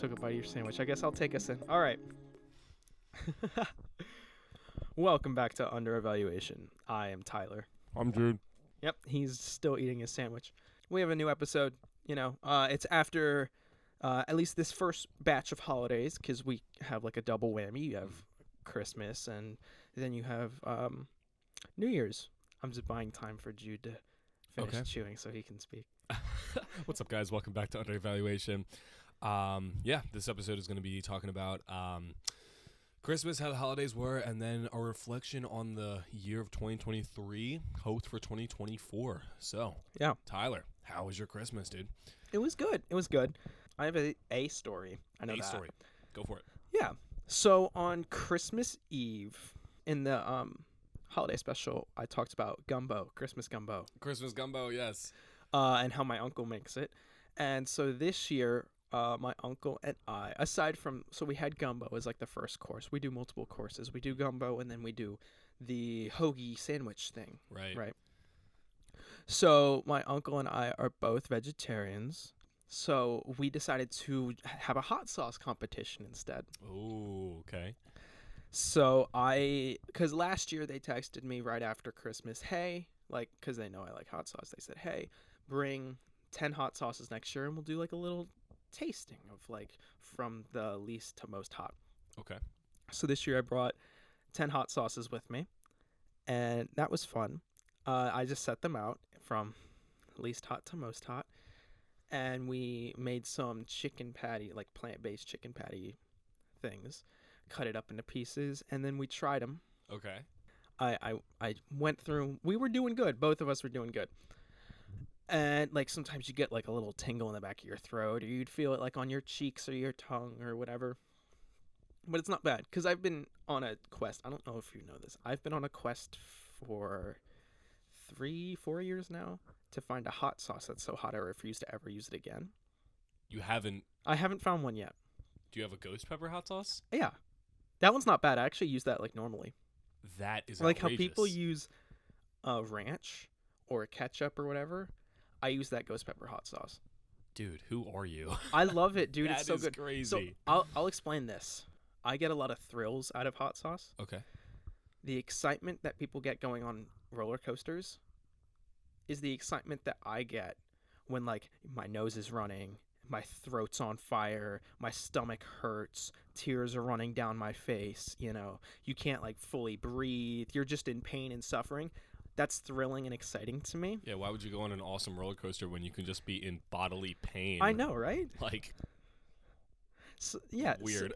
took a bite of your sandwich. I guess I'll take us in. All right. Welcome back to UnderEvaluation. I am Tyler. I'm Jude. Yep, he's still eating his sandwich. We have a new episode. It's after at least this first batch of holidays, because we have like a double whammy. You have Christmas, and then you have New Year's. I'm just buying time for Jude to finish chewing so he can speak. What's up, guys? Welcome back to UnderEvaluation. This episode is going to be talking about Christmas, how the holidays were, and then a reflection on the year of 2023, hopes for 2024. So, yeah, Tyler, how was your Christmas, dude? It was good. I have a story. I know that. story. Go for it. Yeah. So on Christmas Eve, in the holiday special, I talked about gumbo, Christmas gumbo. Christmas gumbo, yes. And how my uncle makes it. And so this year, my uncle and I, so we had gumbo as like the first course. We do multiple courses. We do gumbo, and then we do the hoagie sandwich thing. Right. So my uncle and I are both vegetarians. So we decided to have a hot sauce competition instead. Oh, okay. So because last year they texted me right after Christmas, hey, because they know I like hot sauce. They said, hey, bring 10 hot sauces next year and we'll do like a little tasting of from the least to most hot. Okay. So this year I brought 10 hot sauces with me, and that was fun. I just set them out from least hot to most hot, and we made some chicken patty, like plant-based chicken patty things, cut it up into pieces, and then we tried them. Okay. I went through, we were doing good. Both of us were doing good. And sometimes you get a little tingle in the back of your throat, or you'd feel it on your cheeks or your tongue or whatever. But it's not bad, because I've been on a quest. I don't know if you know this. I've been on a quest for 3-4 years now to find a hot sauce that's so hot I refuse to ever use it again. You haven't? I haven't found one yet. Do you have a ghost pepper hot sauce? Yeah. That one's not bad. I actually use that normally. That is outrageous. How people use ranch or ketchup or whatever. I use that ghost pepper hot sauce. Dude, who are you? I love it, dude. It's so good. Crazy. So I'll explain this. I get a lot of thrills out of hot sauce. Okay. The excitement that people get going on roller coasters is the excitement that I get when my nose is running, my throat's on fire, my stomach hurts, tears are running down my face, you can't fully breathe, you're just in pain and suffering. That's thrilling and exciting to me. Yeah, why would you go on an awesome roller coaster when you can just be in bodily pain? I know, right? So, yeah. Weird.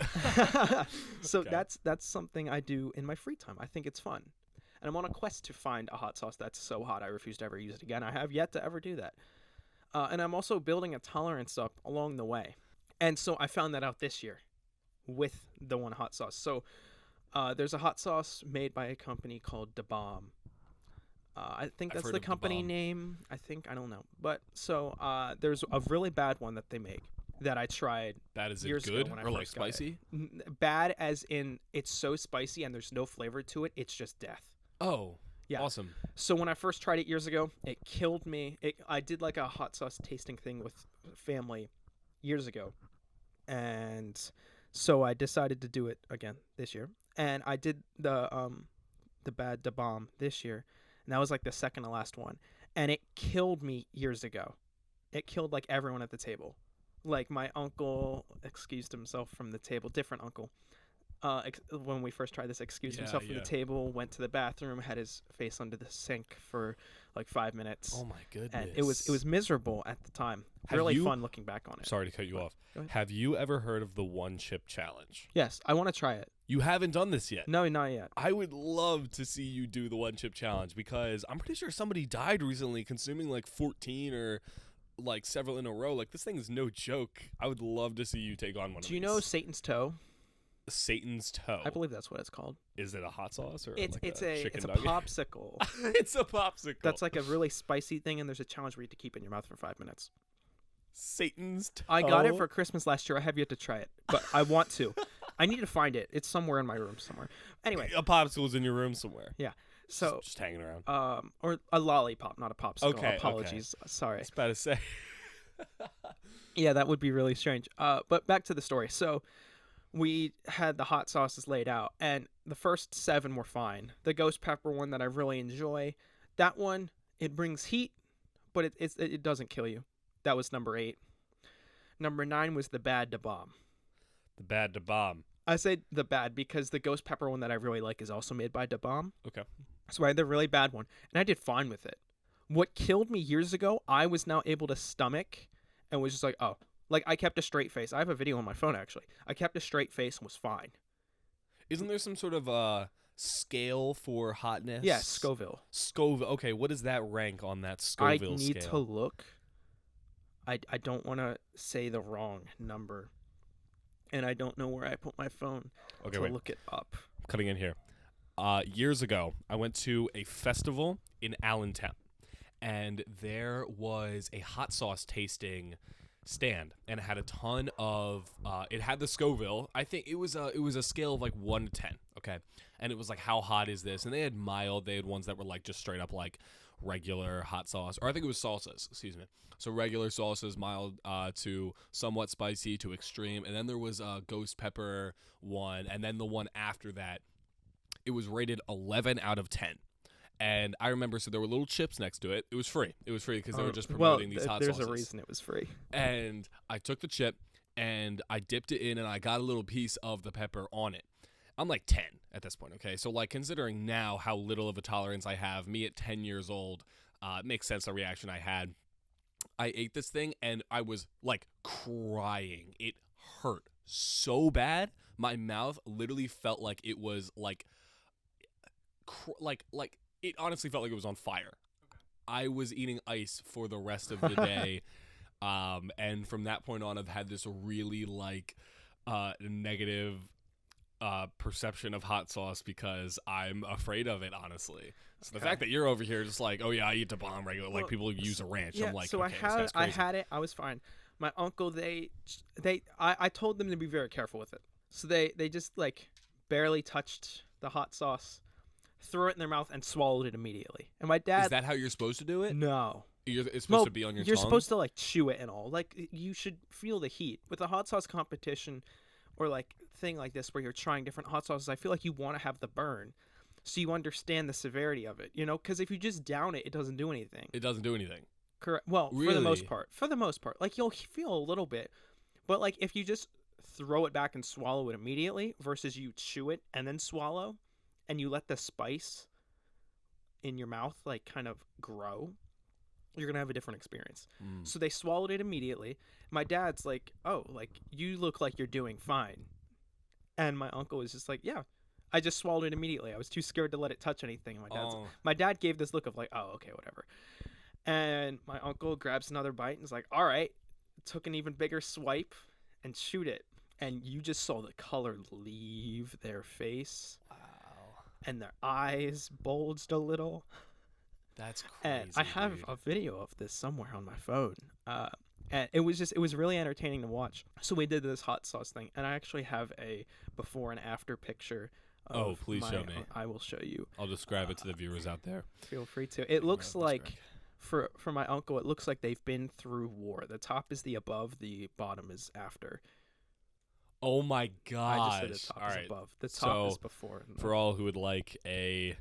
So Okay. that's something I do in my free time. I think it's fun. And I'm on a quest to find a hot sauce that's so hot I refuse to ever use it again. I have yet to ever do that. And I'm also building a tolerance up along the way. And so I found that out this year with the one hot sauce. So there's a hot sauce made by a company called Da Bomb. I think that's the company name. I don't know. But so there's a really bad one that they make that I tried. Bad as years in good ago when or I first got spicy? Bad as in it's so spicy and there's no flavor to it. It's just death. Oh, yeah. Awesome. So when I first tried it years ago, it killed me. I did a hot sauce tasting thing with family years ago. And so I decided to do it again this year. And I did the bad Da Bomb this year. And that was the second to last one. And it killed me years ago. It killed everyone at the table. My uncle excused himself from the table, different uncle. When we first tried this, excused himself from the table, went to the bathroom, had his face under the sink for 5 minutes. Oh my goodness. And it was miserable at the time. Really fun looking back on it. Sorry to cut you off. Have you ever heard of the one chip challenge? Yes, I want to try it. You haven't done this yet? No, not yet. I would love to see you do the one chip challenge, because I'm pretty sure somebody died recently consuming 14 or several in a row. This thing is no joke. I would love to see you take on one of these. Do you know Satan's toe? Satan's toe. I believe that's what it's called. Is it a hot sauce or it's a chicken nugget? Popsicle. It's a popsicle. That's a really spicy thing, and there's a challenge where you have to keep it in your mouth for 5 minutes. Satan's toe. I got it for Christmas last year. I have yet to try it, but I want to. I need to find it. It's somewhere in my room somewhere. Anyway, a popsicle's in your room somewhere. Yeah. So just hanging around. Or a lollipop, not a popsicle. Okay. Apologies. Okay. Sorry. I was about to say. Yeah, that would be really strange. But back to the story. So we had the hot sauces laid out, and the first 7 were fine. The ghost pepper one that I really enjoy, that one, it brings heat, but it doesn't kill you. That was number 8. Number 9 was the bad da bomb. The bad da bomb. I say the bad because the ghost pepper one that I really like is also made by da bomb. Okay. So I had the really bad one, and I did fine with it. What killed me years ago, I was now able to stomach, and was just like, oh, like I kept a straight face. I have a video on my phone actually. I kept a straight face and was fine. Isn't there some sort of scale for hotness? Yeah, Scoville. Scoville. Okay, what does that rank on that Scoville I need scale? to look. I don't want to say the wrong number, and I don't know where I put my phone to look it up. I'm cutting in here. Years ago, I went to a festival in Allentown, and there was a hot sauce tasting stand, and it had a ton of it had the Scoville. I think it was a scale of like 1 to 10, okay, and it was like, how hot is this? And they had mild, they had ones that were like just straight up like regular hot sauce, or I think it was salsas, excuse me. So regular sauces, mild to somewhat spicy to extreme, and then there was a ghost pepper one, and then the one after that, it was rated 11 out of 10. And I remember, so there were little chips next to it. It was free. It was free because they were just promoting these hot sauces. There's a reason it was free. And I took the chip, and I dipped it in, and I got a little piece of the pepper on it. I'm like 10 at this point, okay? So, like, considering now how little of a tolerance I have, me at 10 years old, it makes sense the reaction I had. I ate this thing, and I was, like, crying. It hurt so bad. My mouth literally felt like it was, like it honestly felt like it was on fire. Okay. I was eating ice for the rest of the day. And from that point on, I've had this really negative perception of hot sauce because I'm afraid of it, honestly. So the fact that you're over here just like, oh yeah, I eat the bomb regular, like people use a ranch. Yeah, I'm like, so okay, I had it. I was fine. My uncle, I told them to be very careful with it. So they just like barely touched the hot sauce, threw it in their mouth, and swallowed it immediately. And my dad... Is that how you're supposed to do it? No. It's supposed to be on your tongue? You're supposed to, like, chew it and all. Like, you should feel the heat. With a hot sauce competition or, like, thing like this where you're trying different hot sauces, I feel like you want to have the burn so you understand the severity of it, you know? Because if you just down it, it doesn't do anything. It doesn't do anything. Correct. Well, really? For the most part. Like, you'll feel a little bit. But, like, if you just throw it back and swallow it immediately versus you chew it and then swallow and you let the spice in your mouth like kind of grow, you're gonna have a different experience. So they swallowed it immediately. My dad's like, oh, like, you look like you're doing fine. And my uncle was just like, yeah, I just swallowed it immediately. I was too scared to let it touch anything. And my dad gave this look of like, oh, okay, whatever. And my uncle grabs another bite and is like, all right, took an even bigger swipe and chewed it. And you just saw the color leave their face. Wow. And their eyes bulged a little. That's crazy. And I have a video of this somewhere on my phone. And it was really entertaining to watch. So we did this hot sauce thing, and I actually have a before and after picture. Please show me. I will show you. I'll describe it to the viewers out there. Feel free to. It looks like, for my uncle, it looks like they've been through war. The top is the above, the bottom is after. Oh my gosh. I just said the top is above. The top is before. For all who would like a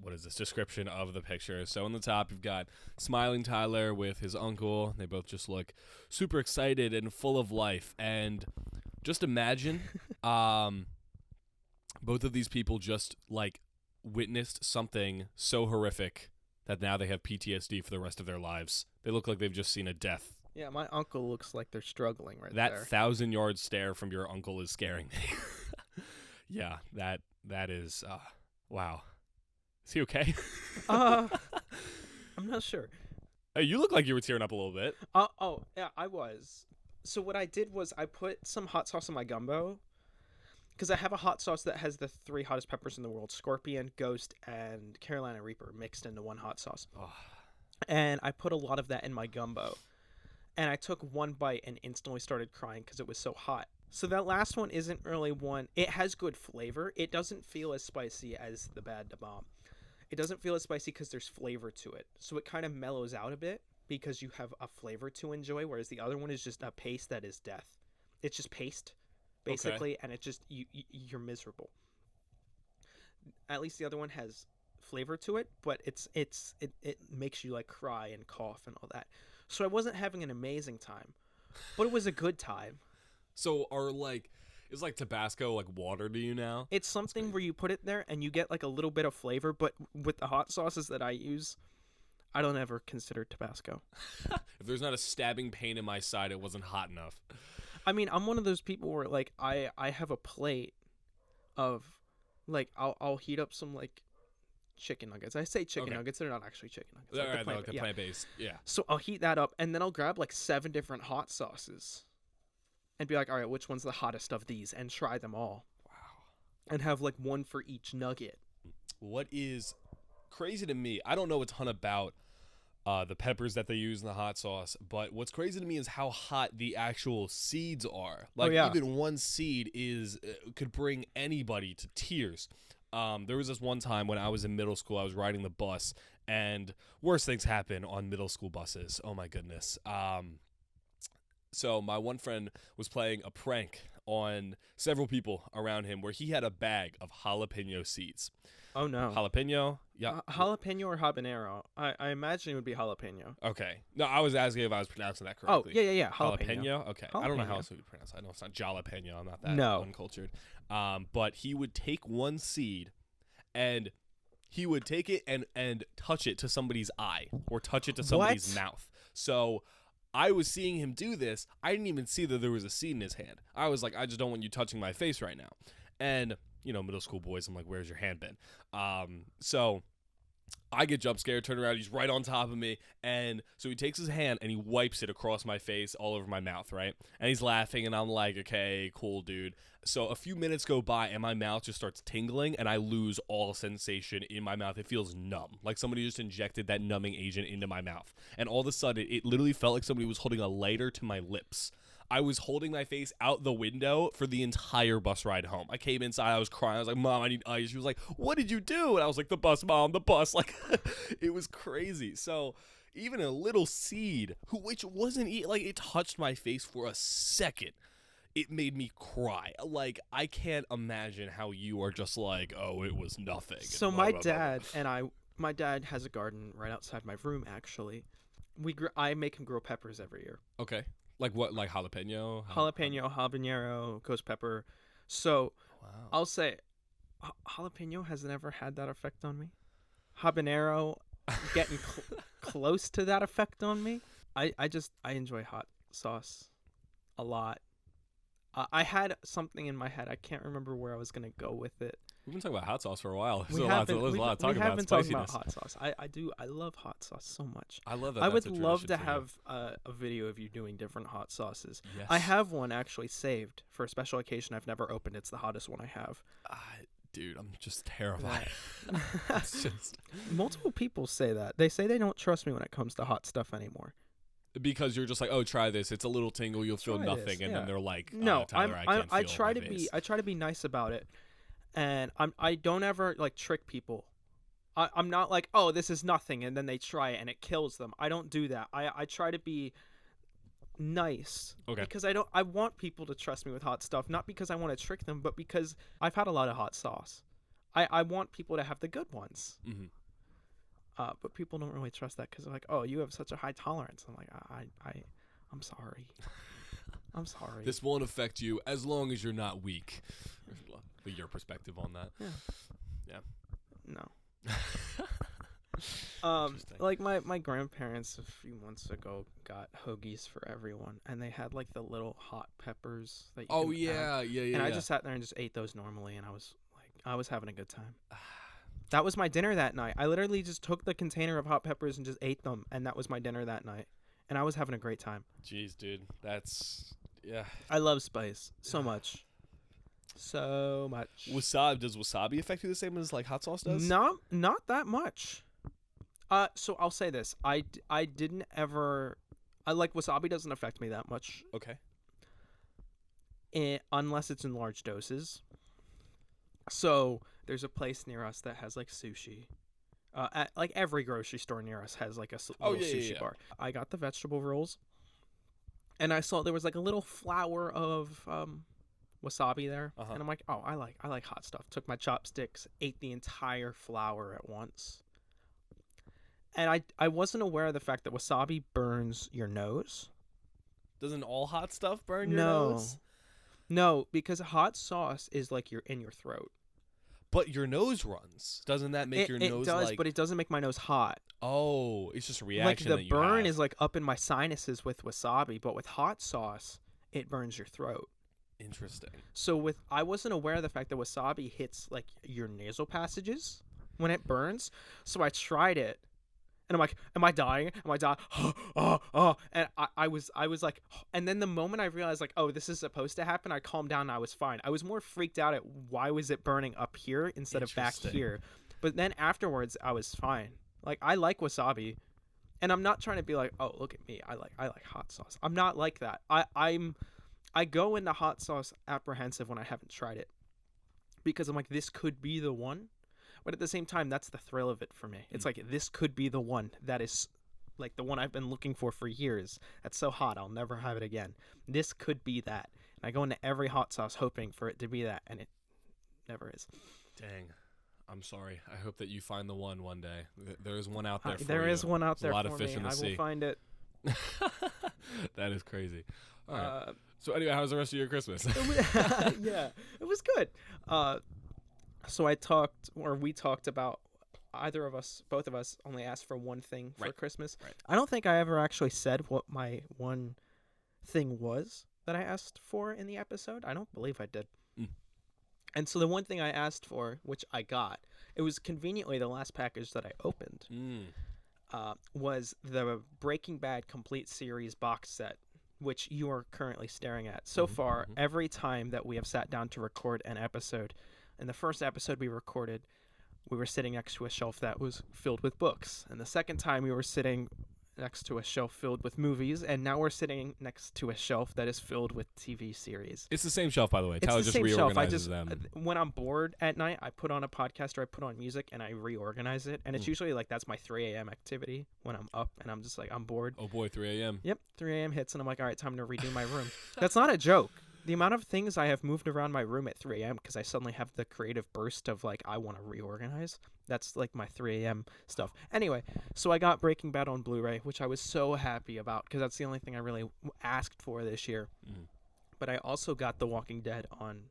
what is this description of the picture? So on the top you've got smiling Tyler with his uncle. They both just look super excited and full of life. And just imagine both of these people just like witnessed something so horrific that now they have PTSD for the rest of their lives. They look like they've just seen a death. Yeah, my uncle looks like they're struggling right there. That 1,000-yard stare from your uncle is scaring me. Yeah, that is wow. Is he okay? I'm not sure. Hey, you look like you were tearing up a little bit. Oh, yeah, I was. So what I did was I put some hot sauce in my gumbo because I have a hot sauce that has the 3 hottest peppers in the world: Scorpion, Ghost, and Carolina Reaper mixed into one hot sauce. Oh. And I put a lot of that in my gumbo. And I took one bite and instantly started crying because it was so hot. So that last one isn't really one. It has good flavor. It doesn't feel as spicy as the Bad Da Bomb. It doesn't feel as spicy because there's flavor to it. So it kind of mellows out a bit. because you have a flavor to enjoy, whereas the other one is just a paste that is death. It's just paste, basically, and it just you're miserable. At least the other one has flavor to it, but it makes you like cry and cough and all that. So I wasn't having an amazing time, but it was a good time. So is like Tabasco like water to you now? It's something where you put it there and you get like a little bit of flavor, but with the hot sauces that I use, I don't ever consider Tabasco. If there's not a stabbing pain in my side, it wasn't hot enough. I mean, I'm one of those people where like I have a plate of like I'll heat up some like chicken nuggets. I say chicken nuggets, they're not actually chicken nuggets. Like the plant-based. Yeah. So I'll heat that up and then I'll grab like 7 different hot sauces and be like, all right, which one's the hottest of these, and try them all. Wow. And have like one for each nugget. What is crazy to me, I don't know a ton about the peppers that they use in the hot sauce, but what's crazy to me is how hot the actual seeds are. Like even one seed could bring anybody to tears. There was this one time when I was in middle school, I was riding the bus, and worse things happen on middle school buses. Oh my goodness. So my one friend was playing a prank on several people around him where he had a bag of jalapeno seeds. Oh no. Jalapeno? Yeah. Jalapeno or habanero? I imagine it would be jalapeno. Okay. No, I was asking if I was pronouncing that correctly. Oh, yeah. Jalapeno. Okay. Jalapeno. I don't know how else it would be pronounced. I know it's not jalapeno. I'm not that uncultured. But he would take one seed and he would take it and touch it to somebody's eye or touch it to somebody's mouth. So I was seeing him do this. I didn't even see that there was a seed in his hand. I was like, I just don't want you touching my face right now. And middle school boys, I'm like, where's your hand been? So I get jump scared, turn around, he's right on top of me, and so he takes his hand and he wipes it across my face, all over my mouth, right? And he's laughing, and I'm like, okay, cool, dude. So a few minutes go by, and my mouth just starts tingling, and I lose all sensation in my mouth. It feels numb, like somebody just injected that numbing agent into my mouth. And all of a sudden, it literally felt like somebody was holding a lighter to my lips. I was holding my face out the window for the entire bus ride home. I came inside, I was crying. I was like, Mom, I need ice. She was like, what did you do? And I was like, the bus, Mom, the bus. Like, it was crazy. So even a little seed, which wasn't, like, it touched my face for a second. It made me cry. Like, I can't imagine how you are just like, oh, it was nothing. So my dad has a garden right outside my room, actually. I make him grow peppers every year. Okay. Like what? Like jalapeno? Jalapeno, habanero, ghost pepper. So wow. I'll say jalapeno has never had that effect on me. Habanero getting close to that effect on me. I enjoy hot sauce a lot. I had something in my head. I can't remember where I was going to go with it. We've been talking about hot sauce for a while. There's a lot of talk about spiciness. Talking about hot sauce. I love hot sauce so much. I love that. I would love to have a video of you doing different hot sauces. Yes. I have one actually saved for a special occasion I've never opened. It's the hottest one I have. Dude, I'm just terrified. It's just multiple people say that. They say they don't trust me when it comes to hot stuff anymore. Because you're just like, oh, try this. It's a little tingle. You'll feel nothing, and then they're like, no, Tyler, I try to be nice about it. And I don't ever like trick people. I'm not like, oh, this is nothing, and then they try it and it kills them. I don't do that. I try to be nice. Okay. Because I want people to trust me with hot stuff, not because I want to trick them, but because I've had a lot of hot sauce. I want people to have the good ones. Mm-hmm. But people don't really trust that because they're like, oh, you have such a high tolerance. I'm like, I'm sorry. I'm sorry. This won't affect you as long as you're not weak. Your perspective on that. Yeah. No. Like my grandparents a few months ago got hoagies for everyone, and they had like the little hot peppers that you can add. And I just sat there and just ate those normally, and I was having a good time. That was my dinner that night. I literally just took the container of hot peppers and just ate them, and that was my dinner that night. And I was having a great time. Jeez, dude. That's I love spice so much. So much. Does wasabi affect you the same as like hot sauce does? No, not that much. So I'll say this. I didn't ever. Wasabi doesn't affect me that much. Okay. Unless it's in large doses. So there's a place near us that has like sushi. At, like every grocery store near us has like a Oh, little yeah, yeah, sushi yeah. bar. I got the vegetable rolls, and I saw there was like a little flower of wasabi there, Uh-huh. and I'm like, oh, I like hot stuff. Took my chopsticks, ate the entire flower at once, and I wasn't aware of the fact that wasabi burns your nose. Doesn't all hot stuff burn your No, nose? no, because hot sauce is like you're in your throat. But your nose runs. Doesn't that make your It nose does, like? but it doesn't make my nose hot. Oh, it's just a Like reaction the that you burn have. is like up in my sinuses with wasabi, but with hot sauce, it burns your throat. Interesting. So I wasn't aware of the fact that wasabi hits like your nasal passages when it burns. So I tried it, and I'm like, "Am I dying? Am I dying?" And I was like, and then the moment I realized like, oh, this is supposed to happen, I calmed down and I was fine. I was more freaked out at why was it burning up here instead of back Interesting. here, but then afterwards I was fine. Like I like wasabi, and I'm not trying to be like, oh, look at me, I like hot sauce. I'm not like that. I go into hot sauce apprehensive when I haven't tried it, because I'm like, this could be the one. But at the same time, that's the thrill of it for me. It's like, this could be the one that is like the one I've been looking for years. That's so hot, I'll never have it again. This could be that. And I go into every hot sauce hoping for it to be that, and it never is. Dang. I'm sorry. I hope that you find the one day. There is one out there for you. There is one out there a lot for of fish me. in the I sea. will find it. That is crazy. All right. So anyway, how was the rest of your Christmas? Yeah, it was good. So we talked about both of us only asked for one thing for Right. Christmas. Right. I don't think I ever actually said what my one thing was that I asked for in the episode. I don't believe I did. Mm. And so the one thing I asked for, which I got, it was conveniently the last package that I opened, was the Breaking Bad Complete Series box set, which you are currently staring at. So far, every time that we have sat down to record an episode, in the first episode we recorded, we were sitting next to a shelf that was filled with books. And the second time we were sitting next to a shelf filled with movies, and now we're sitting next to a shelf that is filled with TV series. It's the same shelf, by the way. It's Tyler the just same shelf. reorganizes them. When I'm bored at night, I put on a podcast or I put on music and I reorganize it. And it's usually like that's my 3 a.m. activity when I'm up and I'm just like, I'm bored. Oh boy, 3 a.m. Yep, 3 a.m. hits and I'm like, all right, time to redo my room. That's not a joke. The amount of things I have moved around my room at 3 a.m. because I suddenly have the creative burst of like, I want to reorganize. That's like my 3 a.m. stuff. Anyway, so I got Breaking Bad on Blu-ray, which I was so happy about because that's the only thing I really asked for this year. But I also got The Walking Dead on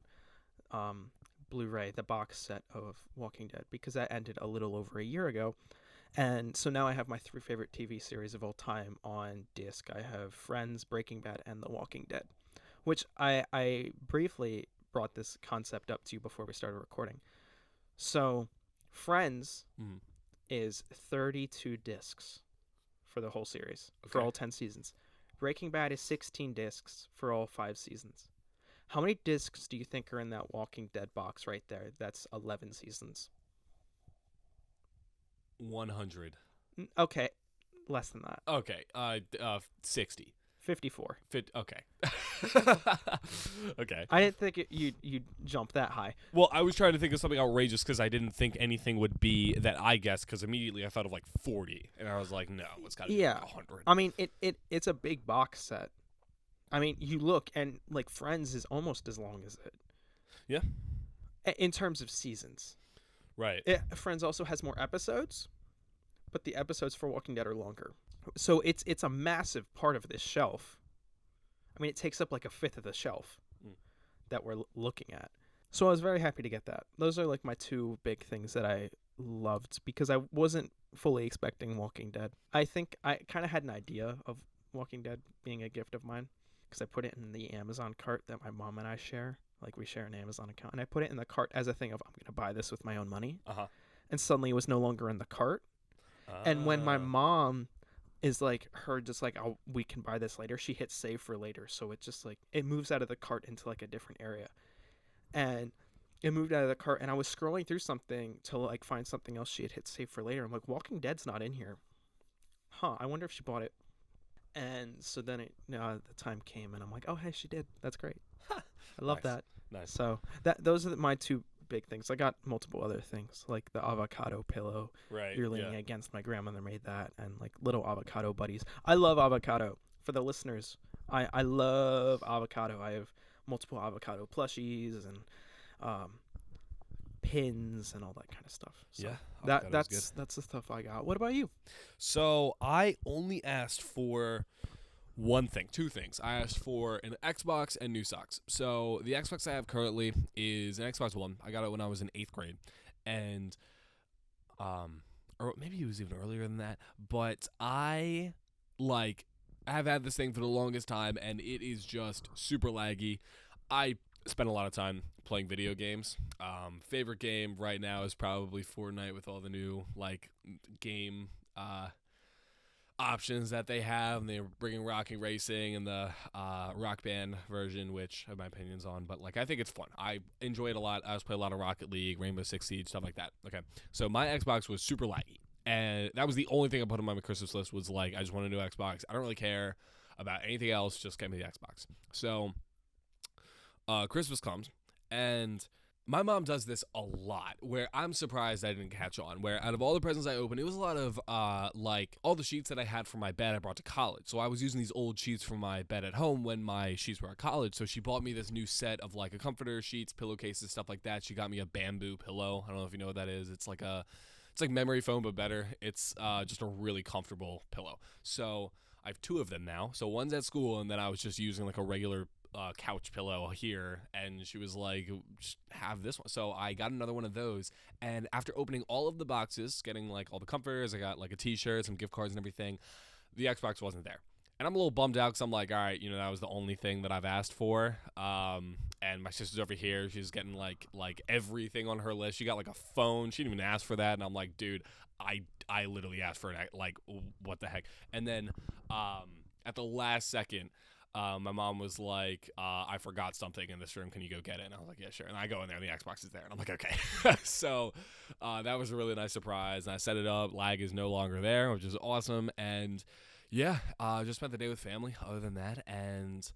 Blu-ray, the box set of Walking Dead, because that ended a little over a year ago. And so now I have my 3 favorite TV series of all time on disc. I have Friends, Breaking Bad, and The Walking Dead, which I briefly brought this concept up to you before we started recording. So Friends is 32 discs for the whole series, for all 10 seasons. Breaking Bad is 16 discs for all 5 seasons. How many discs do you think are in that Walking Dead box right there? That's 11 seasons. 100. Okay, less than that. Okay. 60. 54. Okay. Okay. I didn't think you'd jump that high. Well, I was trying to think of something outrageous because I didn't think anything would be that I guessed, because immediately I thought of like 40, and I was like, no, it's got to be like 100. I mean, it's a big box set. I mean, you look and like Friends is almost as long as it. Yeah. In terms of seasons. Right. Friends also has more episodes, but the episodes for Walking Dead are longer. So it's a massive part of this shelf. I mean, it takes up like a fifth of the shelf that we're looking at. So I was very happy to get that. Those are like my 2 big things that I loved because I wasn't fully expecting Walking Dead. I think I kind of had an idea of Walking Dead being a gift of mine because I put it in the Amazon cart that my mom and I share. Like we share an Amazon account, and I put it in the cart as a thing of I'm going to buy this with my own money. And suddenly it was no longer in the cart. And when my mom is like oh, we can buy this later, she hits save for later, so it just like it moves out of the cart into like a different area, and it moved out of the cart, and I was scrolling through something to like find something else she had hit save for later. I'm like, Walking Dead's not in here, I wonder if she bought it. And so then the time came and I'm like, oh hey, she did. That's great. I love that. Nice. So those are my 2 big things. I got multiple other things, like the avocado pillow. Right. You're leaning against. My grandmother made that, and like little avocado buddies. I love avocado. For the listeners, I love avocado. I have multiple avocado plushies and pins and all that kind of stuff. So Yeah. that's the stuff I got. What about you? So I only asked for two things. I asked for an Xbox and new socks. So the Xbox I have currently is an Xbox One. I got it when I was in 8th grade. And or maybe it was even earlier than that, but I have had this thing for the longest time, and it is just super laggy. I spend a lot of time playing video games. Favorite game right now is probably Fortnite, with all the new game options that they have, and they're bringing Rocket Racing and the Rock Band version, which I have my opinions on, but I think it's fun. I enjoy it a lot. I also play a lot of Rocket League, Rainbow Six Siege, stuff like that. Okay, so my Xbox was super laggy, and that was the only thing I put on my Christmas list was I just want a new Xbox. I don't really care about anything else, just get me the Xbox. So Christmas comes, and my mom does this a lot, where I'm surprised I didn't catch on, where out of all the presents I opened, it was a lot of, all the sheets that I had for my bed I brought to college. So I was using these old sheets from my bed at home when my sheets were at college. So she bought me this new set of, a comforter, sheets, pillowcases, stuff like that. She got me a bamboo pillow. I don't know if you know what that is. It's like memory foam, but better. It's just a really comfortable pillow. So I have 2 of them now. So one's at school, and then I was just using, a regular couch pillow here, and she was like, just have this one. So I got another one of those, and after opening all of the boxes, getting all the comforters, I got a t-shirt, some gift cards and everything, the Xbox wasn't there. And I'm a little bummed out, because I'm like, all right, that was the only thing that I've asked for. And my sister's over here, she's getting everything on her list. She got a phone, she didn't even ask for that, and I'm like, dude, I literally asked for it, what the heck. And then at the last second, my mom was like, I forgot something in this room. Can you go get it? And I was like, yeah, sure. And I go in there, and the Xbox is there. And I'm like, okay. So that was a really nice surprise. And I set it up. Lag is no longer there, which is awesome. And, yeah, just spent the day with family other than that. And,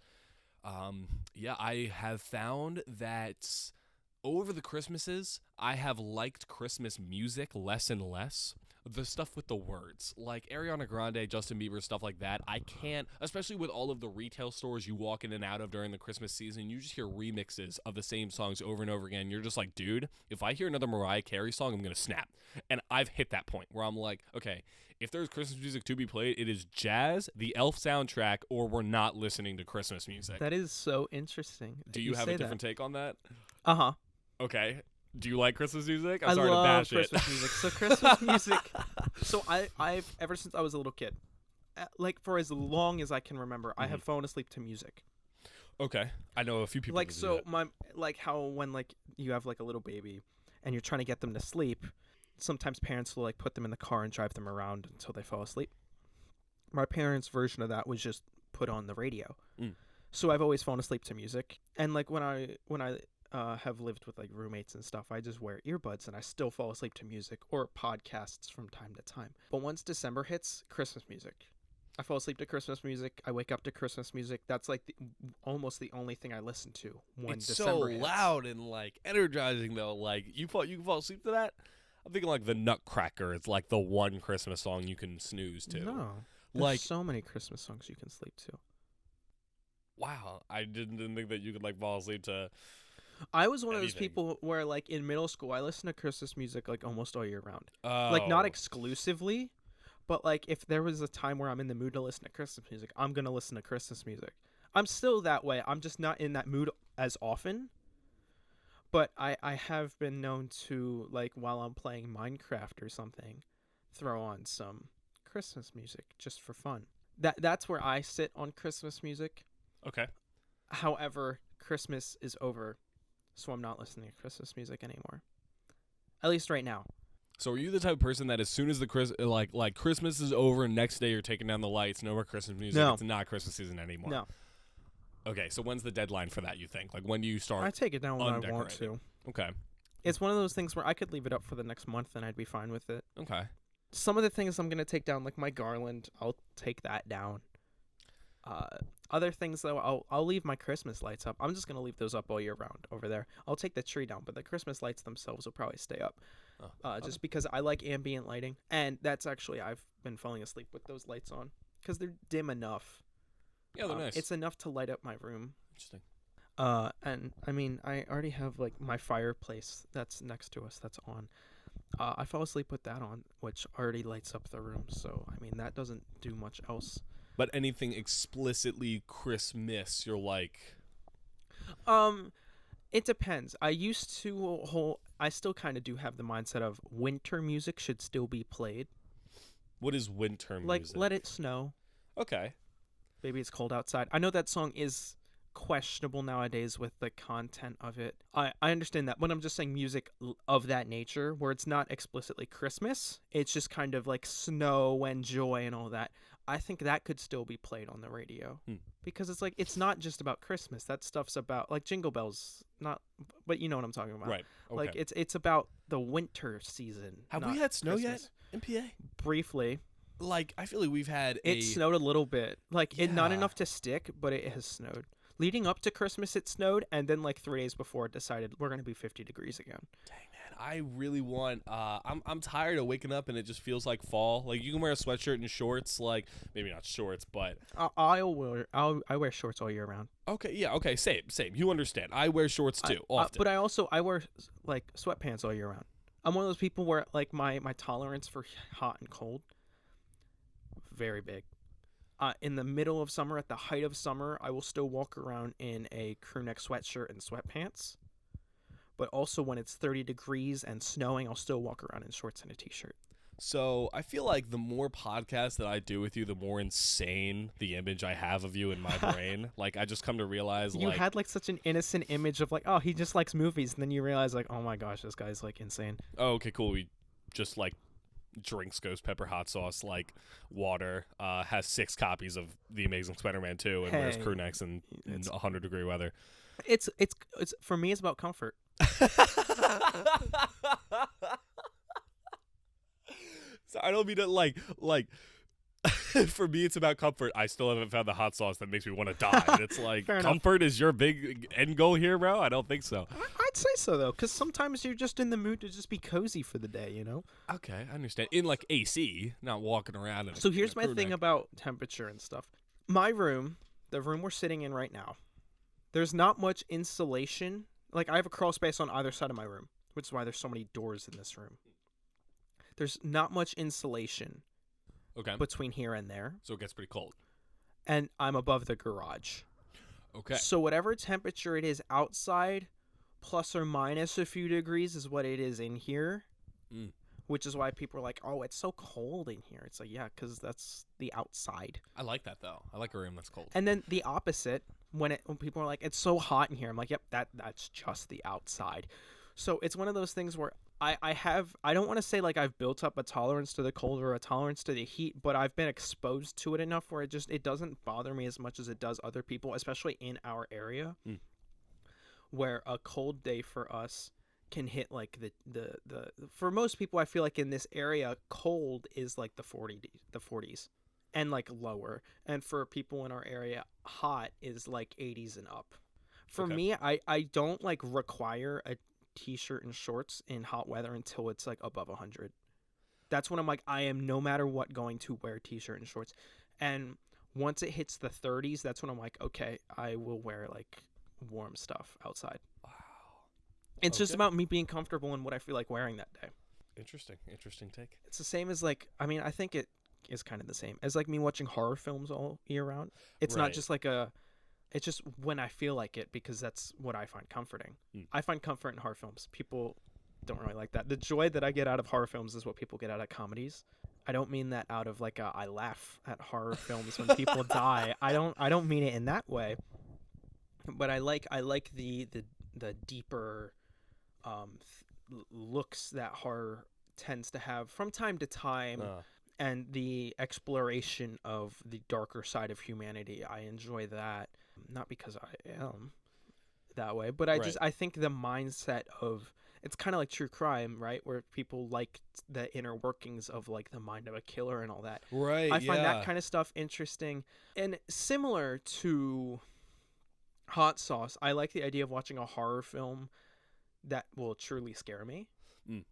I have found that over the Christmases, I have liked Christmas music less and less. The stuff with the words, like Ariana Grande, Justin Bieber, stuff like that, I can't, especially with all of the retail stores you walk in and out of during the Christmas season, you just hear remixes of the same songs over and over again. You're just like, dude, if I hear another Mariah Carey song, I'm going to snap. And I've hit that point where I'm like, okay, if there's Christmas music to be played, it is jazz, the Elf soundtrack, or we're not listening to Christmas music. That is so interesting. Do you have a different take on that? Uh-huh. Okay. Do you like Christmas music? I sorry love to bash Christmas it. music. So Christmas music. So I've ever since I was a little kid, for as long as I can remember, I have fallen asleep to music. Okay, I know a few people. Who do that. How when you have a little baby, and you're trying to get them to sleep, sometimes parents will put them in the car and drive them around until they fall asleep. My parents' version of that was just put on the radio. So I've always fallen asleep to music, and when I have lived with roommates and stuff, I just wear earbuds and I still fall asleep to music or podcasts from time to time. But once December hits, Christmas music. I fall asleep to Christmas music. I wake up to Christmas music. That's almost the only thing I listen to when December hits. It's so loud and energizing though. You can fall asleep to that. I'm thinking the Nutcracker. It's the one Christmas song you can snooze to. No, there's so many Christmas songs you can sleep to. Wow, I didn't think that you could fall asleep to. I was one of those people where, in middle school, I listened to Christmas music, almost all year round. Oh. Not exclusively, but, if there was a time where I'm in the mood to listen to Christmas music, I'm going to listen to Christmas music. I'm still that way. I'm just not in that mood as often. But I have been known to, while I'm playing Minecraft or something, throw on some Christmas music just for fun. That's where I sit on Christmas music. Okay. However, Christmas is over. So I'm not listening to Christmas music anymore. At least right now. So are you the type of person that as soon as the Christmas is over, next day you're taking down the lights, no more Christmas music, No. It's not Christmas season anymore? No. Okay, so when's the deadline for that, you think? When do you start? I take it down when I want to. Okay. It's one of those things where I could leave it up for the next month and I'd be fine with it. Okay. Some of the things I'm going to take down, my garland, I'll take that down. Other things though, I'll leave my Christmas lights up. I'm just gonna leave those up all year round over there. I'll take the tree down, but the Christmas lights themselves will probably stay up. Just because I like ambient lighting, and that's actually I've been falling asleep with those lights on because they're dim enough. Yeah, they're nice. It's enough to light up my room. Interesting. And I mean, I already have like my fireplace that's next to us that's on. I fall asleep with that on, which already lights up the room. So I mean, that doesn't do much else. But anything explicitly Christmas, you're like, It depends. I still kind of do have the mindset of winter music should still be played. what is winter music? Like, Let It Snow. Okay. Baby, It's Cold Outside. I know that song is questionable nowadays with the content of it. I understand that, but I'm just saying music of that nature where it's not explicitly Christmas. It's just kind of like snow and joy and all that. I think that could still be played on the radio because it's like it's not just about Christmas. That stuff's about like Jingle Bells, not, but you know what I'm talking about. Right. Okay. Like it's about the winter season. Have not we had snow Christmas. yet in PA? Briefly, Like, I feel like we've had it snowed a little bit. Like it not Yeah. enough to stick, but it has snowed. Leading up to Christmas, it snowed, and then like 3 days before, it decided we're gonna be 50 degrees again. Dang, man, I really want. I'm tired of waking up and it just feels like fall. Like you can wear a sweatshirt and shorts, like maybe not shorts, but I wear shorts all year round. okay, yeah, okay, same. You understand? I wear shorts too often. But I wear like sweatpants all year round. I'm one of those people where like my tolerance for hot and cold very big. In the middle of summer, at the height of summer, I will still walk around in a crew neck sweatshirt and sweatpants. But also when it's 30 degrees and snowing, I'll still walk around in shorts and a t-shirt. So I feel like the more podcasts that I do with you, the more insane the image I have of you in my brain. Like I just come to realize, You had like such an innocent image of like, oh, he just likes movies, and then you realize like, oh my gosh, this guy's like insane. oh, okay, cool. We just like drinks ghost pepper hot sauce like water, has 6 copies of The Amazing Spider-Man 2 and wears Hey, crew necks in 100-degree weather. It's for me, it's about comfort. So I don't mean it like for me it's about comfort. I still haven't found the hot sauce that makes me want to die. It's like Fair enough. comfort is your big end goal here, bro? I don't think so. I'd say so though, because sometimes you're just in the mood to just be cozy for the day, you know. Okay, I understand. In like AC, not walking around. So here's my crew thing neck. about temperature and stuff. My room, the room we're sitting in right now, there's not much insulation. Like I have a crawl space on either side of my room, which is why there's so many doors in this room. There's not much insulation Okay. between here and there, So it gets pretty cold. and I'm above the garage. Okay. So whatever temperature it is outside, plus or minus a few degrees, is what it is in here. Mm. Which is why people are like, "Oh, it's so cold in here." It's like, yeah, because that's the outside. I like that though. I like a room that's cold. And then the opposite, when people are like, "It's so hot in here," I'm like, "Yep, that's just the outside." So it's one of those things where I don't want to say like I've built up a tolerance to the cold or a tolerance to the heat, but I've been exposed to it enough where it doesn't bother me as much as it does other people, especially in our area, where a cold day for us can hit like the for most people. I feel like in this area, cold is like the 40s and like lower, and for people in our area, hot is like 80s and up. For Okay. me, I don't like require a t-shirt and shorts in hot weather until it's like above 100. That's when I'm like, I am no matter what going to wear t-shirt and shorts. And once it hits the 30s, that's when I'm like, okay, I will wear like warm stuff outside. Wow. It's just Okay. about me being comfortable in what I feel like wearing that day. Interesting take. It's the same as like, I mean, I think it is kind of the same as like me watching horror films all year round. It's not Right. just like it's just when I feel like it, because that's what I find comforting. Hmm. I find comfort in horror films. People don't really like that. The joy that I get out of horror films is what people get out of comedies. I don't mean that out of like I laugh at horror films when people die. I don't mean it in that way. But I like the deeper looks that horror tends to have from time to time. And the exploration of the darker side of humanity. I enjoy that. Not because I am. that way, but I Right. I think the mindset of it's kind of like true crime, right? Where people like the inner workings of like the mind of a killer and all that. Right. I find that Yeah. kind of stuff interesting and similar to hot sauce. I like the idea of watching a horror film that will truly scare me. Mm.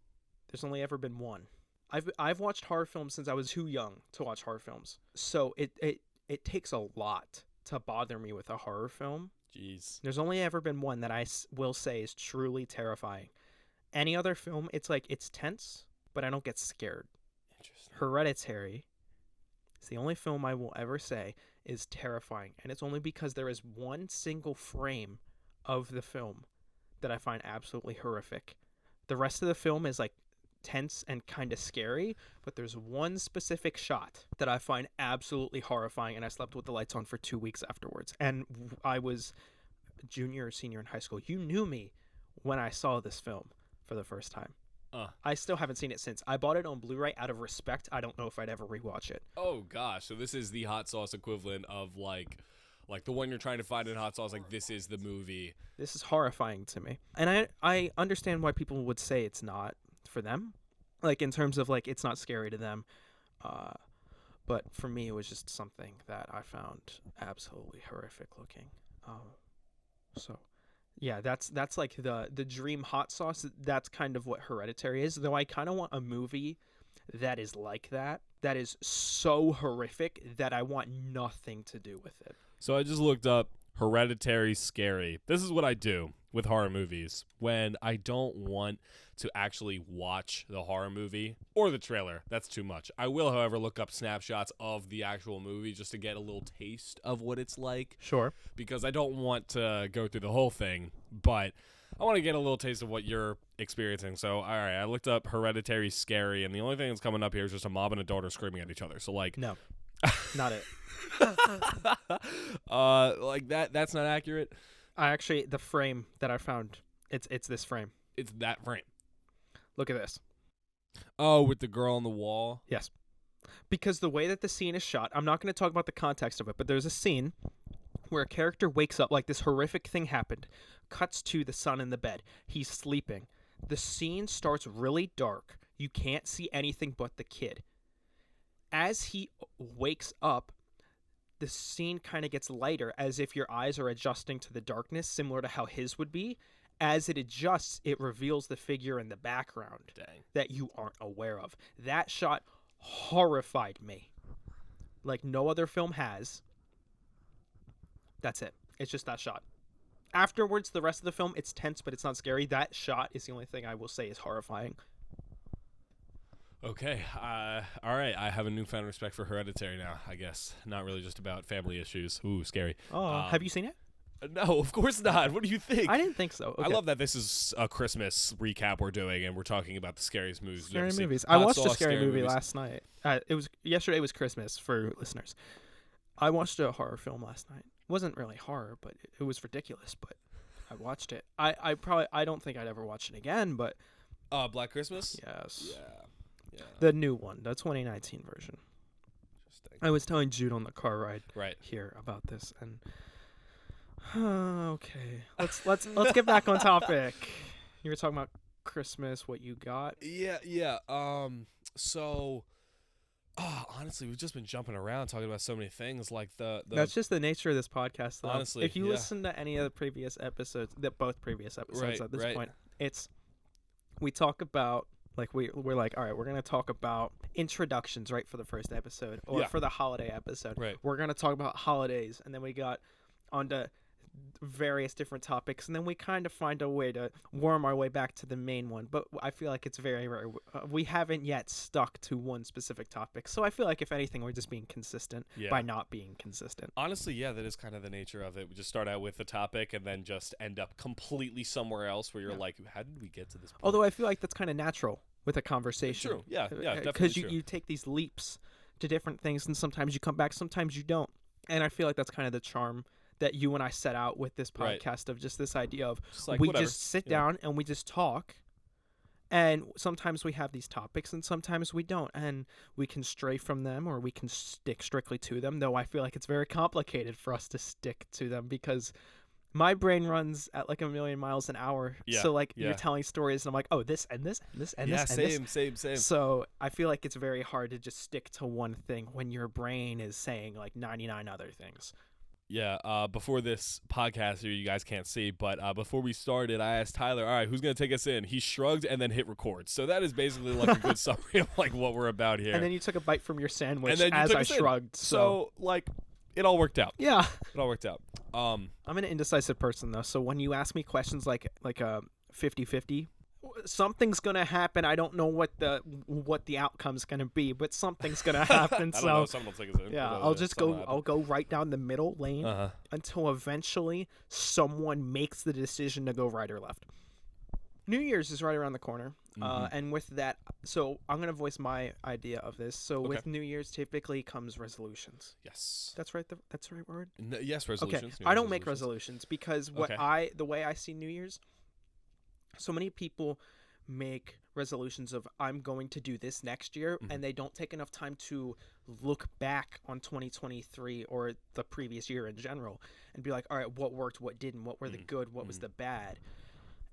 There's only ever been one. I've watched horror films since I was too young to watch horror films. So it takes a lot to bother me with a horror film. Jeez. There's only ever been one that will say is truly terrifying. Any other film, it's like it's tense, but I don't get scared. Interesting. Hereditary is the only film I will ever say is terrifying, and it's only because there is one single frame of the film that I find absolutely horrific. The rest of the film is like tense and kind of scary, but there's one specific shot that I find absolutely horrifying, and I slept with the lights on for 2 weeks afterwards. And I was junior or senior in high school. You knew me when I saw this film for the first time. I still haven't seen it since. I bought it on Blu-ray out of respect. I don't know if I'd ever rewatch it. Oh gosh, so this is the hot sauce equivalent of like the one you're trying to find in hot sauce. Like this is the movie. This is horrifying to me, and I understand why people would say it's not for them, like in terms of like it's not scary to them, but for me it was just something that I found absolutely horrific looking. So yeah, that's like the dream hot sauce. That's kind of what Hereditary is, though I kind of want a movie that is like that is so horrific that I want nothing to do with it. So I just looked up Hereditary scary. This is what I do with horror movies when I don't want to actually watch the horror movie or the trailer. That's too much. I will, however, look up snapshots of the actual movie just to get a little taste of what it's like. Sure. Because I don't want to go through the whole thing, but I want to get a little taste of what you're experiencing. So, all right, I looked up Hereditary scary, and the only thing that's coming up here is just a mom and a daughter screaming at each other. So, like, No, not it. like that's not accurate. I actually, the frame that I found, it's this frame. It's that frame. Look at this. Oh, with the girl on the wall. Yes. Because the way that the scene is shot, I'm not going to talk about the context of it, but there's a scene where a character wakes up, like this horrific thing happened, cuts to the son in the bed. He's sleeping. The scene starts really dark. You can't see anything but the kid. As he wakes up, the scene kind of gets lighter, as if your eyes are adjusting to the darkness, similar to how his would be. As it adjusts, it reveals the figure in the background that you aren't aware of. That shot horrified me like no other film has. That's it. It's just that shot. Afterwards, the rest of the film, it's tense, but it's not scary. That shot is the only thing I will say is horrifying. Okay. All right. I have a newfound respect for Hereditary now, I guess. Not really just about family issues. Ooh, scary. Oh, have you seen it? No, of course not. What do you think? I didn't think so. Okay. I love that this is a Christmas recap we're doing, and we're talking about the scariest movies. we've Scary ever seen. movies. I Hot watched a sauce, scary movie movies. last night. Yesterday was Christmas for listeners. I watched a horror film last night. It wasn't really horror, but it was ridiculous. But I watched it. I don't think I'd ever watch it again. But Black Christmas. yes, Yeah. the new one, the 2019 version. Interesting. I was telling Jude on the car ride Right. here about this, and okay, let's get back on topic. You were talking about Christmas, what you got. Yeah. So, honestly, we've just been jumping around talking about so many things. Like the That's just the nature of this podcast, though. Honestly, if you yeah. listen to any of the previous episodes, both previous episodes at this right. point, we talk about like we're like, all right, we're gonna talk about introductions, right, for the first episode or Yeah. for the holiday episode. Right. We're gonna talk about holidays, and then we got onto various different topics, and then we kind of find a way to worm our way back to the main one. But I feel like it's very rare. We haven't yet stuck to one specific topic, so I feel like if anything, we're just being consistent by not being consistent. Honestly, yeah, that is kind of the nature of it. We just start out with the topic and then just end up completely somewhere else where you're like, how did we get to this point? Although I feel like that's kind of natural with a conversation. True. Yeah, definitely because true. you take these leaps to different things, and sometimes you come back, sometimes you don't. And I feel like that's kind of the charm that you and I set out with this podcast of just this idea of Just we just sit down and we just talk. And sometimes we have these topics and sometimes we don't. And we can stray from them or we can stick strictly to them, though I feel like it's very complicated for us to stick to them because My brain runs at like a million miles an hour. Yeah, So like you're yeah. telling stories and I'm like, oh, this and this and this and Yeah, this and this. same. So I feel like it's very hard to just stick to one thing when your brain is saying like 99 other things. Yeah, before this podcast here, you guys can't see, but before we started, I asked Tyler, all right, who's going to take us in? He shrugged and then hit record. So that is basically like a good summary of like what we're about here. And then you took a bite from your sandwich And then you as took I us in. shrugged. So like it all worked out. yeah. It all worked out. I'm an indecisive person though. So when you ask me questions like a 50-50, something's gonna happen. I don't know what the outcome's gonna be, but something's gonna happen. I so don't know, someone will take us in. yeah, But, I'll just go. something I'll go right down the middle lane happened. until eventually someone makes the decision to go right or left. New Year's is right around the corner, and with that, so I'm gonna voice my idea of this. So with New Year's, typically comes resolutions. Yes. That's right. That's the right word. Yes, resolutions. Okay, I don't make resolutions because the way I see New Year's, so many people make resolutions of I'm going to do this next year, and they don't take enough time to look back on 2023 or the previous year in general and be like, all right, what worked, what didn't, what were the good, what was the bad,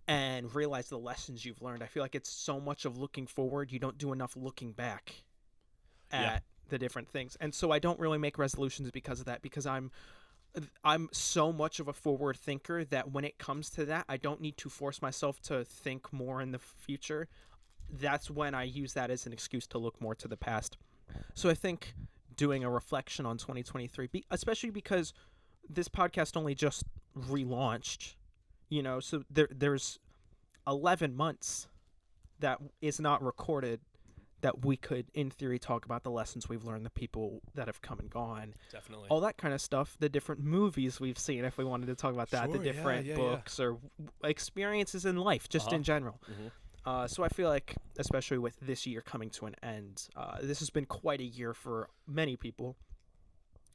and realize the lessons you've learned. I feel like it's so much of looking forward, you don't do enough looking back at the different things. And so I don't really make resolutions because of that, because I'm so much of a forward thinker that when it comes to that, I don't need to force myself to think more in the future. That's when I use that as an excuse to look more to the past. So I think doing a reflection on 2023, especially because this podcast only just relaunched, so there's 11 months that is not recorded that we could, in theory, talk about the lessons we've learned, the people that have come and gone. Definitely. All that kind of stuff, the different movies we've seen, if we wanted to talk about that, the different books or experiences in life, just in general. So I feel like, especially with this year coming to an end, this has been quite a year for many people.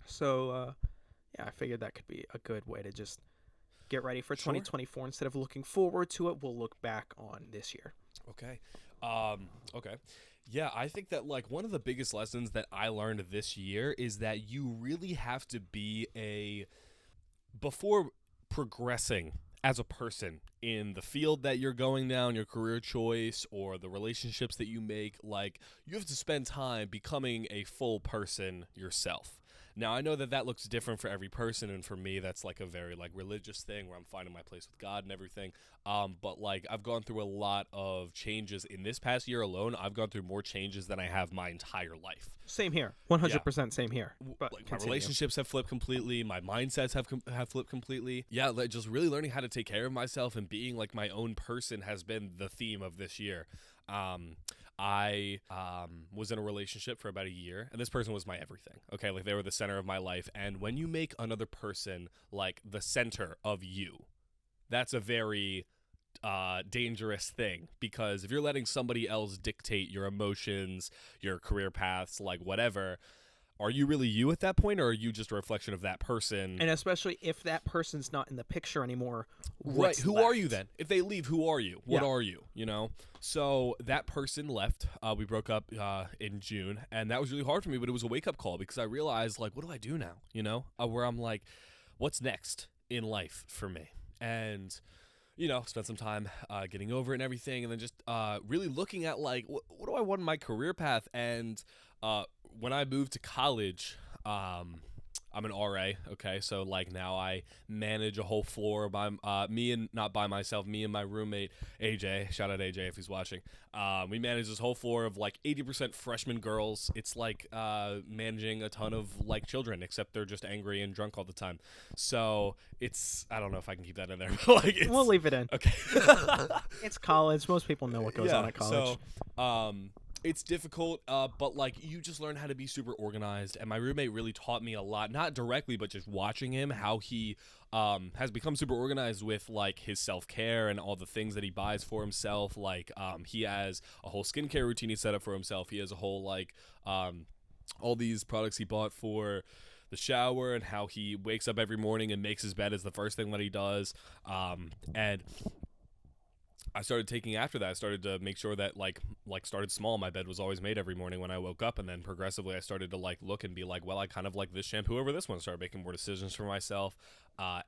So, I figured that could be a good way to just get ready for 2024. Instead of looking forward to it, we'll look back on this year. Okay. Okay. Yeah, I think that like one of the biggest lessons that I learned this year is that you really have to be before progressing as a person in the field that you're going down, your career choice, or the relationships that you make, like you have to spend time becoming a full person yourself. Now, I know that looks different for every person, and for me, that's like a very like religious thing where I'm finding my place with God and everything. But like I've gone through a lot of changes in this past year alone. I've gone through more changes than I have my entire life. Same here, 100% same here. But like my relationships have flipped completely. My mindsets have flipped completely. Yeah, like just really learning how to take care of myself and being like my own person has been the theme of this year. I was in a relationship for about a year, and this person was my everything. Okay, like they were the center of my life. And when you make another person like the center of you, that's a very dangerous thing, because if you're letting somebody else dictate your emotions, your career paths, like whatever, are you really you at that point, or are you just a reflection of that person? And especially if that person's not in the picture anymore, right? Who left? Are you then? If they leave, who are you? What are you? You know? So that person left. We broke up in June, and that was really hard for me, but it was a wake-up call, because I realized, like, what do I do now? You know? Where I'm like, what's next in life for me? And spent some time getting over it and everything, and then just really looking at, like, what do I want in my career path? And when I moved to college, I'm an RA, okay? So, like, now I manage a whole floor by not by myself, me and my roommate, AJ. Shout out AJ if he's watching. We manage this whole floor of, like, 80% freshman girls. It's like managing a ton of, like, children, except they're just angry and drunk all the time. So, I don't know if I can keep that in there. Like, we'll leave it in. Okay. It's college. Most people know what goes on at college. So, it's difficult, but like you just learn how to be super organized, and my roommate really taught me a lot, not directly, but just watching him, how he has become super organized with like his self-care and all the things that he buys for himself. Like he has a whole skincare routine he set up for himself. He has a whole like all these products he bought for the shower, and how he wakes up every morning and makes his bed as the first thing that he does. And I started taking after that. I started to make sure that like started small. My bed was always made every morning when I woke up, and then progressively I started to like look and be like, well, I kind of like this shampoo over this one. Started making more decisions for myself,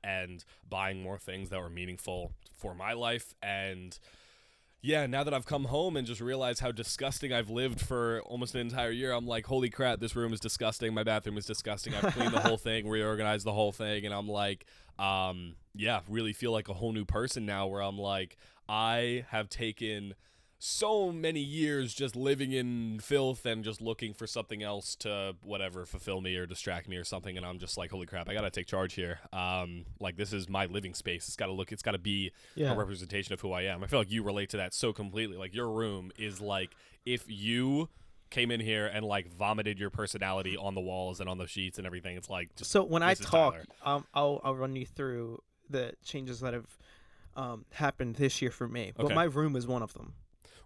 and buying more things that were meaningful for my life. And yeah, now that I've come home and just realized how disgusting I've lived for almost an entire year, I'm like, holy crap, this room is disgusting. My bathroom is disgusting. I've cleaned the whole thing, reorganized the whole thing, and I'm like, yeah, really feel like a whole new person now, where I'm like, I have taken so many years just living in filth and just looking for something else to whatever fulfill me or distract me or something, and I'm just like, holy crap, I gotta take charge here. Like, this is my living space. It's gotta be a representation of who I am. I feel like you relate to that so completely. Like, your room is like if you came in here and like vomited your personality on the walls and on the sheets and everything. It's like, just, So when I talk, I'll run you through the changes that have happened this year for me. But Okay. my room is one of them.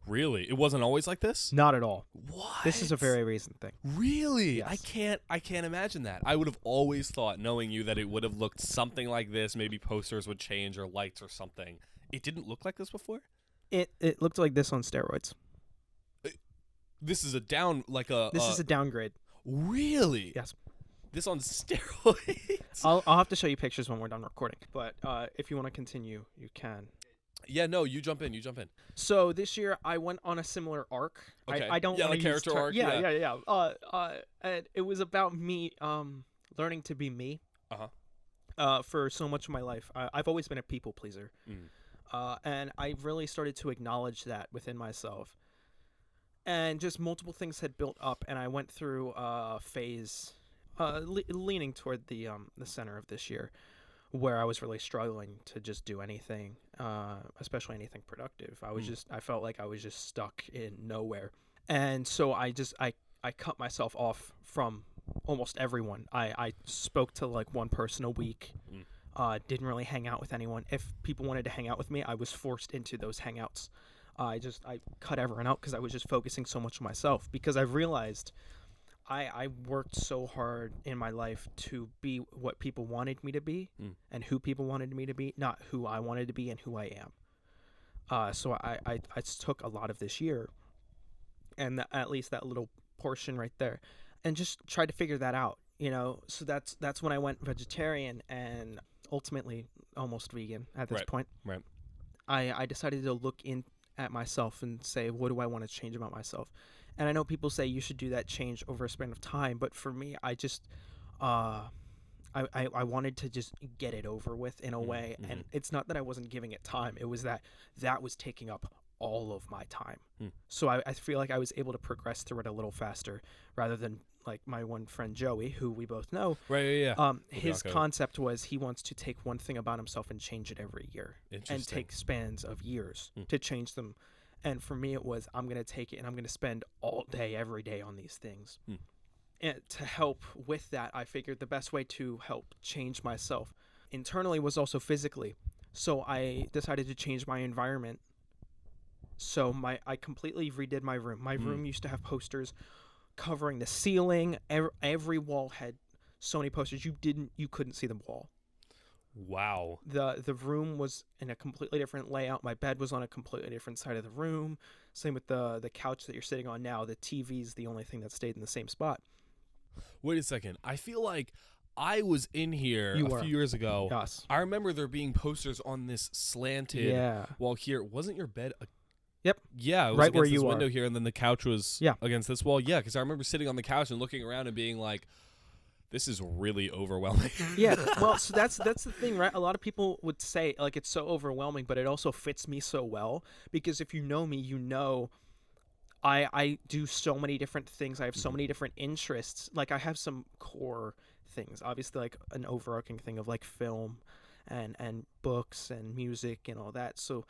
Really? It wasn't always like this? Not at all. What? This is a very recent thing. Really? Yes. I can't imagine that. I would have always thought, knowing you, that it would have looked something like this. Maybe posters would change or lights or something. It didn't look like this before? It looked like this on steroids. This is a down, like a... This is a downgrade. Really? Yes. This on steroids? I'll have to show you pictures when we're done recording. But if you want to continue, you can. Yeah, no, you jump in. So this year I went on a similar arc. Okay. I don't Yeah, wanna like use character arc, Yeah. And it was about me learning to be me. For so much of my life, I've always been a people pleaser. And I really started to acknowledge that within myself. And just multiple things had built up, and I went through a phase leaning toward the center of this year, where I was really struggling to just do anything, especially anything productive. I felt like I was just stuck in nowhere. And so I cut myself off from almost everyone. I spoke to like one person a week, didn't really hang out with anyone. If people wanted to hang out with me, I was forced into those hangouts. I cut everyone out because I was just focusing so much on myself, because I realized I worked so hard in my life to be what people wanted me to be and who people wanted me to be, not who I wanted to be and who I am. So I took a lot of this year, and at least that little portion right there, and just tried to figure that out, you know. So that's when I went vegetarian and ultimately almost vegan at this point. Right. I decided to look in at myself and say, what do I want to change about myself? And I know people say you should do that change over a span of time, but for me, I just I wanted to just get it over with in a way. And it's not that I wasn't giving it time, it was that was taking up all of my time. So I feel like I was able to progress through it a little faster, rather than like my one friend Joey, who we both know. Right, yeah. His concept was he wants to take one thing about himself and change it every year, and take spans of years to change them. And for me, it was, I'm going to take it and I'm going to spend all day, every day on these things. And to help with that, I figured the best way to help change myself internally was also physically. So I decided to change my environment. So I completely redid my room. My room used to have posters covering the ceiling. Every wall had so many posters you couldn't see the wall. Wow. The room was in a completely different layout. My bed was on a completely different side of the room. Same with the couch that you're sitting on now. The TV's the only thing that stayed in the same spot. Wait a second. I feel like I was in here a few years ago. Yes. I remember there being posters on this slanted wall here. Wasn't your bed Yep. Yeah, it was right against where this you window are. here, and then the couch was against this wall. Yeah, because I remember sitting on the couch and looking around and being like, this is really overwhelming. Yeah, well, so that's the thing, right? A lot of people would say, like, it's so overwhelming, but it also fits me so well, because if you know me, you know I do so many different things. I have so many different interests. Like, I have some core things, obviously, like an overarching thing of like film and books and music and all that. So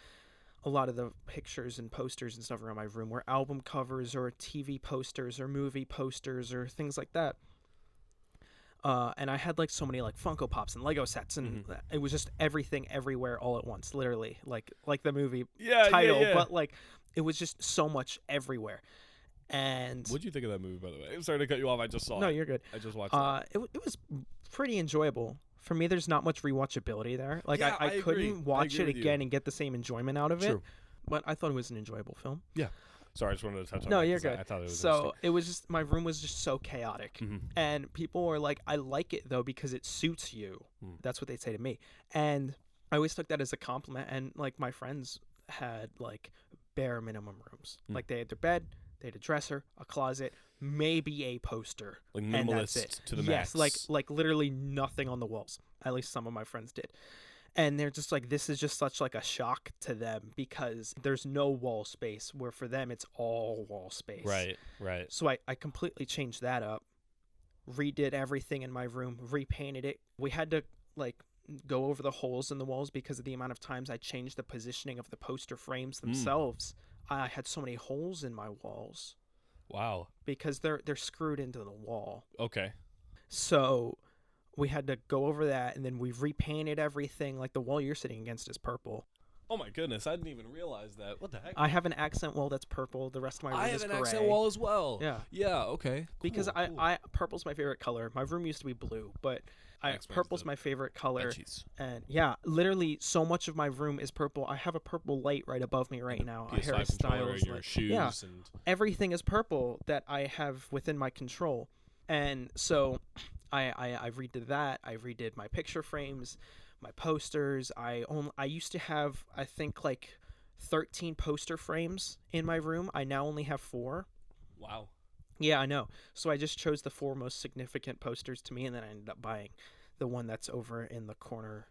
a lot of the pictures and posters and stuff around my room were album covers or TV posters or movie posters or things like that. And I had like so many like Funko Pops and Lego sets, and it was just everything everywhere all at once, literally, like the movie title, but like it was just so much everywhere. And what'd you think of that movie, by the way? I'm sorry to cut you off. I just saw it. No, you're good. I just watched it. It was pretty enjoyable. For me, there's not much rewatchability there. Like, Yeah, I couldn't watch it again and get the same enjoyment out of it. but I thought it was an enjoyable film. Sorry, I just wanted to touch on No, that. you're 'Cause good. I thought it was So it was just, my room was just so chaotic. interesting. And people were like, I like it though because it suits you. That's what they'd say to me. And I always took that as a compliment. And like my friends had like bare minimum rooms. Like they had their bed, they had a dresser, a closet, maybe a poster. Like And that's it. minimalist to the Yes, max. like literally nothing on the walls. At least some of my friends did. And they're just like, this is just such like a shock to them because there's no wall space, where for them it's all wall space. Right. So I completely changed that up, redid everything in my room, repainted it. We had to like go over the holes in the walls because of the amount of times I changed the positioning of the poster frames themselves. I had so many holes in my walls Wow. because they're screwed into the wall. Okay. So we had to go over that, and then we repainted everything. Like the wall you're sitting against is purple. Oh my goodness, I didn't even realize that. What the heck? I have an accent wall that's purple. The rest of my room I is have gray. an accent wall as well. Yeah. Yeah. Okay. Because Cool, cool. I purple's my favorite color. My room used to be blue, but Explains purple's the my favorite color. Veggies. And yeah, literally so much of my room is purple. I have a purple light right above me right now. A PS5 Harry controller, Styles your light. shoes, Yeah, and everything is purple that I have within my control. And so I redid that. I redid my picture frames, my posters. I used to have, I think, like 13 poster frames in my room. I now only have 4. wow. Yeah, I know. So I just chose the 4 most significant posters to me, and then I ended up buying the one that's over in the corner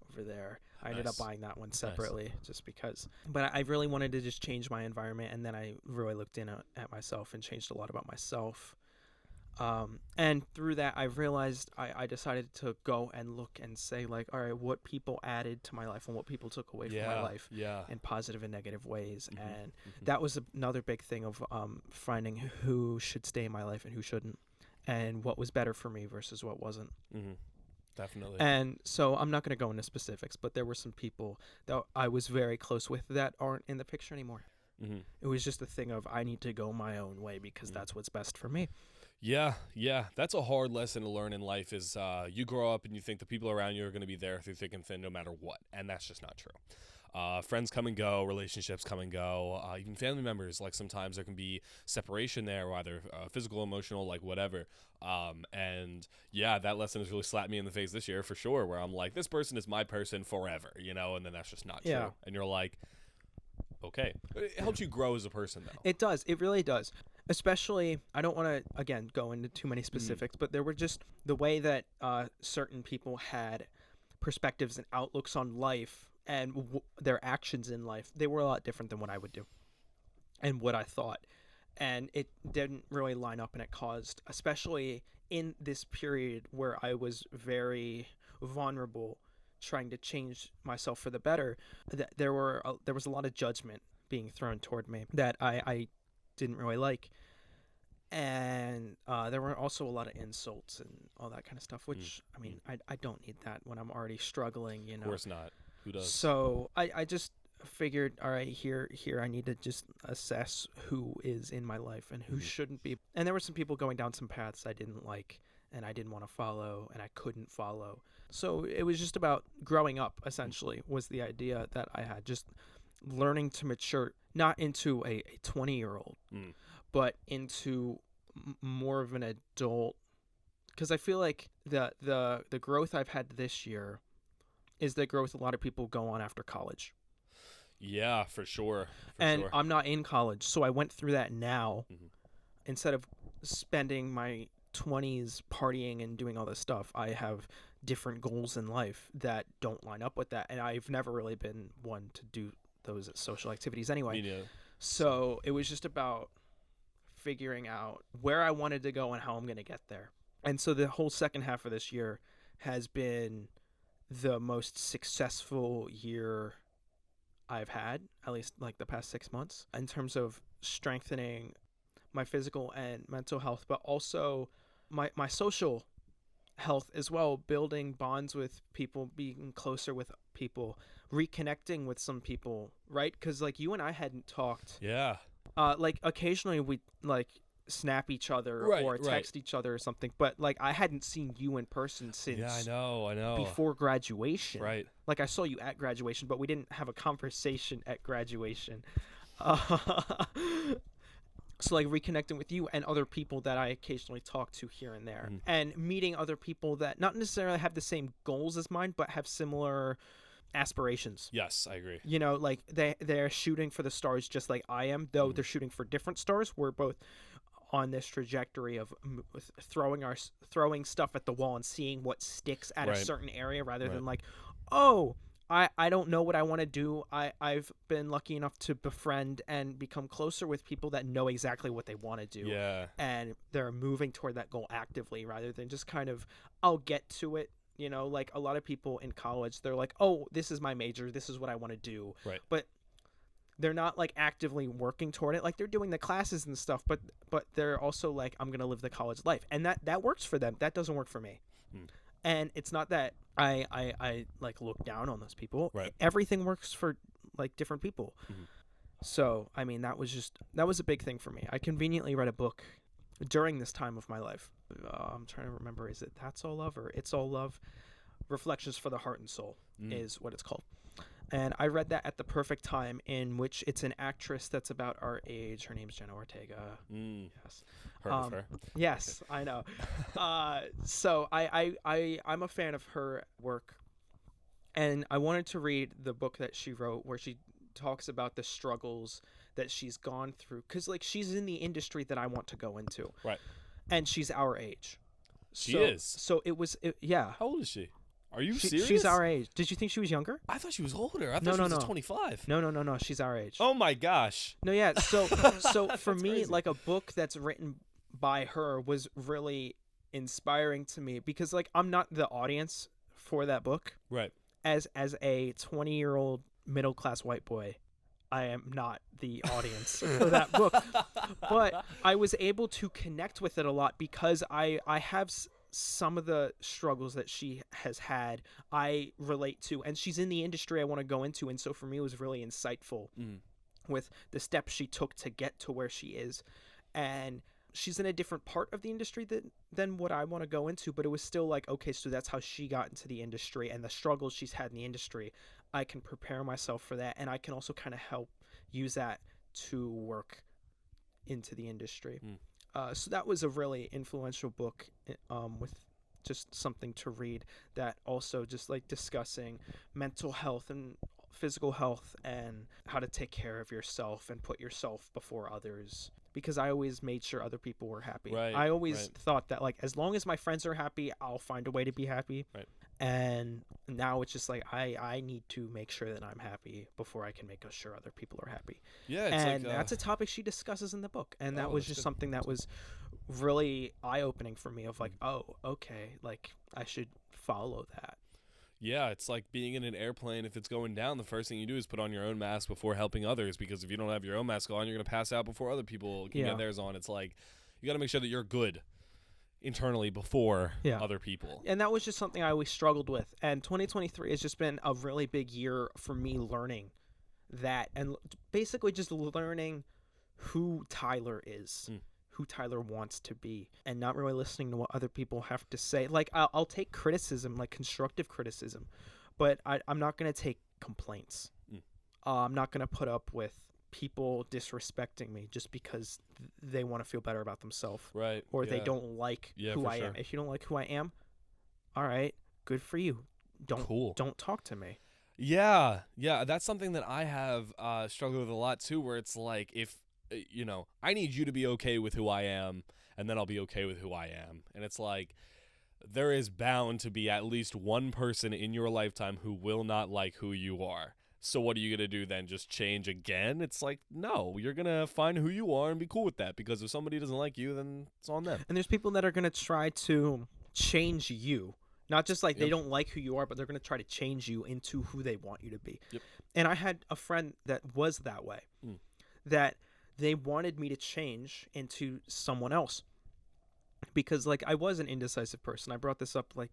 over there. I ended up Nice. buying that one separately just because. But I really wanted to just change my environment, and then I really looked in at myself and changed a lot about myself. And through that, I realized I decided to go and look and say, like, all right, what people added to my life and what people took away from my life Yeah. in positive and negative ways. Mhm, And mhm. that was another big thing of finding who should stay in my life and who shouldn't, and what was better for me versus what wasn't. Definitely. And so I'm not going to go into specifics, but there were some people that I was very close with that aren't in the picture anymore. It was just a thing of, I need to go my own way because that's what's best for me. Yeah. That's a hard lesson to learn in life is you grow up and you think the people around you are going to be there through thick and thin no matter what. And that's just not true. Friends come and go, relationships come and go, even family members. Like sometimes there can be separation there, either physical, emotional, like whatever. And yeah, that lesson has really slapped me in the face this year for sure, where I'm like, this person is my person forever, and then that's just not true. Yeah. And you're like, okay. It helps you grow as a person, though. It does. It really does. Especially, I don't want to, again, go into too many specifics, but there were just the way that certain people had perspectives and outlooks on life and their actions in life. They were a lot different than what I would do and what I thought. And it didn't really line up, and it caused, especially in this period where I was very vulnerable, trying to change myself for the better, that there was a lot of judgment being thrown toward me that I didn't really like. And there were also a lot of insults and all that kind of stuff, which, I mean, I don't need that when I'm already struggling, Of course not. Who does? So I just figured, all right, here I need to just assess who is in my life and who shouldn't be. And there were some people going down some paths I didn't like and I didn't want to follow and I couldn't follow. So it was just about growing up, essentially, was the idea that I had, just learning to mature, not into a 20-year-old, but into more of an adult. Because I feel like the growth I've had this year is the growth a lot of people go on after college. Yeah, for sure. I'm not in college, so I went through that now. Instead of spending my 20s partying and doing all this stuff, I have different goals in life that don't line up with that, and I've never really been one to do those social activities anyway. Me neither. So it was just about figuring out where I wanted to go and how I'm going to get there. And so the whole second half of this year has been the most successful year I've had, at least like the past 6 months, in terms of strengthening my physical and mental health, but also my social health as well, building bonds with people, being closer with people, reconnecting with some people, right? Because like you and I hadn't talked. Yeah. Like occasionally we like snap each other Right, or right. text each other or something, but like I hadn't seen you in person since Yeah, I know. before graduation. Right. Like I saw you at graduation, but we didn't have a conversation at graduation. Uh, so like reconnecting with you and other people that I occasionally talk to here and there, Mhm. and meeting other people that not necessarily have the same goals as mine, but have similar aspirations. Yes, I agree. You know, like they're shooting for the stars just like I am, though Mhm. they're shooting for different stars. We're both on this trajectory of throwing stuff at the wall and seeing what sticks at a Right. certain area, rather Right. than like, oh, I don't know what I want to do. I've been lucky enough to befriend and become closer with people that know exactly what they want to do, Yeah. and they're moving toward that goal actively, rather than just kind of, I'll get to it. You know, like a lot of people in college, they're like, oh, this is my major, this is what I want to do. Right. But they're not like actively working toward it. Like they're doing the classes and stuff, but they're also like, I'm gonna live the college life, and that works for them. That doesn't work for me. And it's not that I like look down on those people. Right. Everything works for like different people. Mhm. So I mean, that was a big thing for me. I conveniently read a book during this time of my life. I'm trying to remember. Is it That's All Love or It's All Love? Reflections for the Heart and Soul is what it's called. And I read that at the perfect time, in which it's an actress that's about our age. Her name's Jenna Ortega. Yes. Heard of her. Yes, I know. So I'm a fan of her work, and I wanted to read the book that she wrote, where she talks about the struggles that she's gone through, because like she's in the industry that I want to go into, Right. and she's our age. She is. So yeah. How old is she? Are you serious? She's our age. Did you think she was younger? I thought she was older. I No, thought she no, was no. 25. No. She's our age. Oh my gosh. No, yeah. So for That's me, crazy. like a book that's written by her was really inspiring to me, because like I'm not the audience for that book. Right. As a 20-year-old middle class white boy, I am not the audience for that book. But I was able to connect with it a lot, because I have some of the struggles that she has had I relate to, and she's in the industry I want to go into, and so for me it was really insightful with the steps she took to get to where she is. And she's in a different part of the industry than what I want to go into, but it was still like, okay, so that's how she got into the industry, and the struggles she's had in the industry, I can prepare myself for that, and I can also kind of help use that to work into the industry. So that was a really influential book, with just something to read, that also just like discussing mental health and physical health, and how to take care of yourself and put yourself before others, because I always made sure other people were happy. Right, I always right. thought that like, as long as my friends are happy, I'll find a way to be happy. Right. And now it's just like I need to make sure that I'm happy before I can make sure other people are happy. Yeah, it's And like that's a topic she discusses in the book, and that Oh, was that's just good. something that was really eye-opening for me, of like, oh, okay, like I should follow that. Yeah, it's like being in an airplane. If it's going down, the first thing you do is put on your own mask before helping others, because if you don't have your own mask on, you're going to pass out before other people can Yeah. get theirs on. It's like you got to make sure that you're good internally before Yeah. other people. And that was just something I always struggled with. And 2023 has just been a really big year for me learning that, and basically just learning who Tyler is, who Tyler wants to be, and not really listening to what other people have to say. Like, I'll take criticism, like constructive criticism, but I'm not going to take complaints. I'm not going to put up with people disrespecting me just because they want to feel better about themselves, Right. or yeah. they don't like who for I sure. am. If you don't like who I am, all right, good for you. Cool. Don't talk to me. Yeah, that's something that I have struggled with a lot too, where it's like, if I need you to be okay with who I am, and then I'll be okay with who I am. And it's like, there is bound to be at least one person in your lifetime who will not like who you are. So what are you going to do then? Just change again? It's like, no, you're going to find who you are and be cool with that, because if somebody doesn't like you, then it's on them. And there's people that are going to try to change you. Not just like they Yep. don't like who you are, but they're going to try to change you into who they want you to be. Yep. And I had a friend that was that way, that they wanted me to change into someone else, because like I was an indecisive person. I brought this up like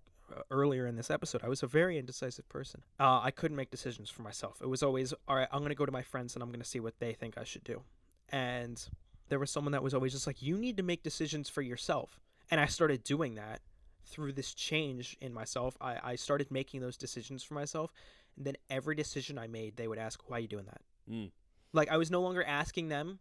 earlier in this episode. I was a very indecisive person. I couldn't make decisions for myself. It was always, all right, I'm going to go to my friends and I'm going to see what they think I should do. And there was someone that was always just like, you need to make decisions for yourself. And I started doing that through this change in myself. I started making those decisions for myself. And then every decision I made, they would ask, why are you doing that? Like, I was no longer asking them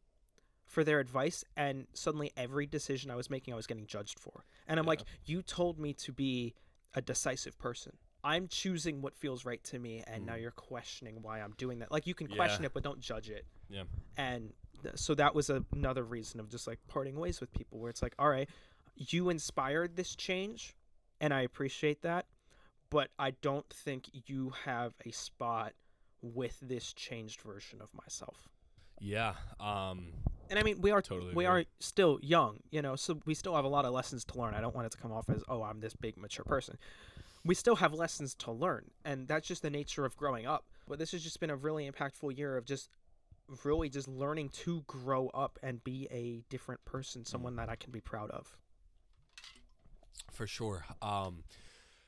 for their advice, and suddenly every decision I was making, I was getting judged for. And I'm like, you told me to be a decisive person. I'm choosing what feels right to me, and now you're questioning why I'm doing that. Like, you can question it, but don't judge it. Yeah. And so that was another reason of just, like, parting ways with people, where it's like, all right, you inspired this change, and I appreciate that, but I don't think you have a spot with this changed version of myself. Yeah. And I mean, we are still young, you know, so we still have a lot of lessons to learn. I don't want it to come off as, oh, I'm this big mature person. We still have lessons to learn, and that's just the nature of growing up. But this has just been a really impactful year of just really just learning to grow up and be a different person, someone that I can be proud of. For sure.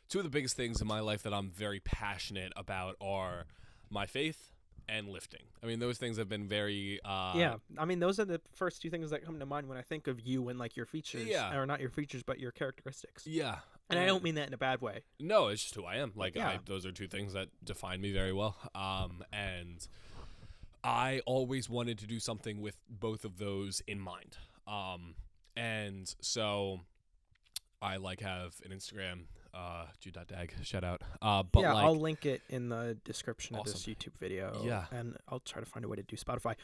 Two of the biggest things in my life that I'm very passionate about are my faith and lifting. I mean, those things have been very yeah, I mean, those are the first two things that come to mind when I think of you and, like, your features. Or not your features, but your characteristics. Yeah. And I don't mean that in a bad way. No, it's just who I am. Like, those are two things that define me very well. And I always wanted to do something with both of those in mind. And so I, like, have an Instagram, Jude.dag, shout out. But yeah, like, I'll link it in the description of this Awesome. YouTube video. Yeah. And I'll try to find a way to do Spotify.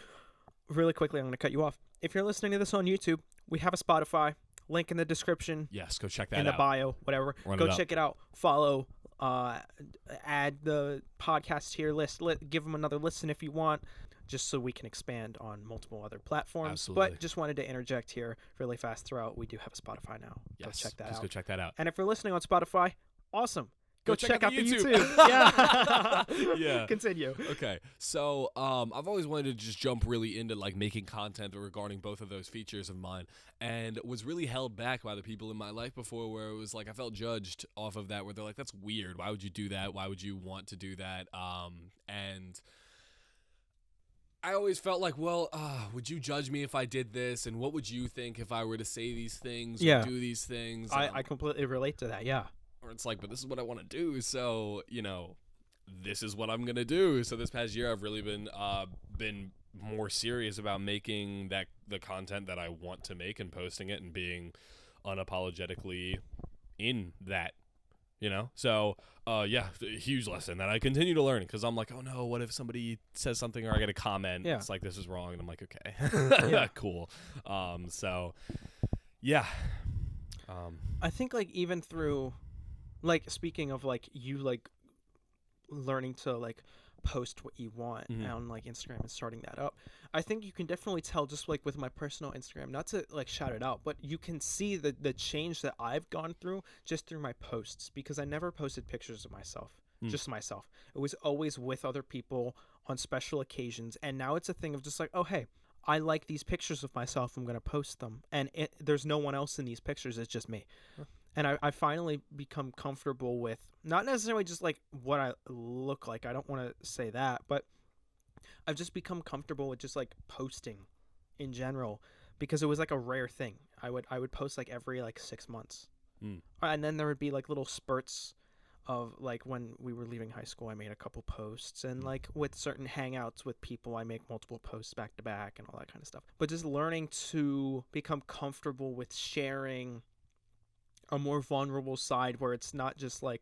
Really quickly, I'm going to cut you off. If you're listening to this on YouTube, we have a Spotify. Link in the description. Yes, go check that out. In the bio, whatever. Go check it out. Follow. Add the podcast to your list. Give them another listen if you want, just so we can expand on multiple other platforms. Absolutely. But just wanted to interject here really fast throughout. We do have a Spotify now. Yes, go check that out. Go check that out. And if you're listening on Spotify, awesome. Go check out the YouTube. Yeah. Yeah. Continue. Okay. So, I've always wanted to just jump really into, like, making content regarding both of those features of mine, and was really held back by the people in my life before, where it was like I felt judged off of that, where they're like, that's weird. Why would you do that? Why would you want to do that? And I always felt like, well, would you judge me if I did this? And what would you think if I were to say these things or do these things? I completely relate to that, yeah. Or it's like, but this is what I want to do, so, you know, this is what I'm going to do. So this past year, I've really been more serious about making the content that I want to make and posting it and being unapologetically in that, you know? So, yeah, a huge lesson that I continue to learn, because I'm like, oh, no, what if somebody says something or I get a comment? Yeah. It's like, this is wrong. And I'm like, okay, yeah, cool. So, yeah. I think, like, even through... Like, speaking of, like, you, like, learning to, like, post what you want on, like, Instagram and starting that up, I think you can definitely tell, just, like, with my personal Instagram, not to, like, shout it out, but you can see the change that I've gone through just through my posts, because I never posted pictures of myself, just myself. It was always with other people on special occasions, and now it's a thing of just, like, oh, hey, I like these pictures of myself, I'm going to post them, and there's no one else in these pictures, it's just me. And I finally become comfortable with, not necessarily just, like, what I look like. I don't want to say that. But I've just become comfortable with just, like, posting in general. Because it was, like, a rare thing. I would post, like, every, like, 6 months. And then there would be, like, little spurts of, like, when we were leaving high school, I made a couple posts. And, like, with certain hangouts with people, I make multiple posts back to back and all that kind of stuff. But just learning to become comfortable with sharing a more vulnerable side, where it's not just like,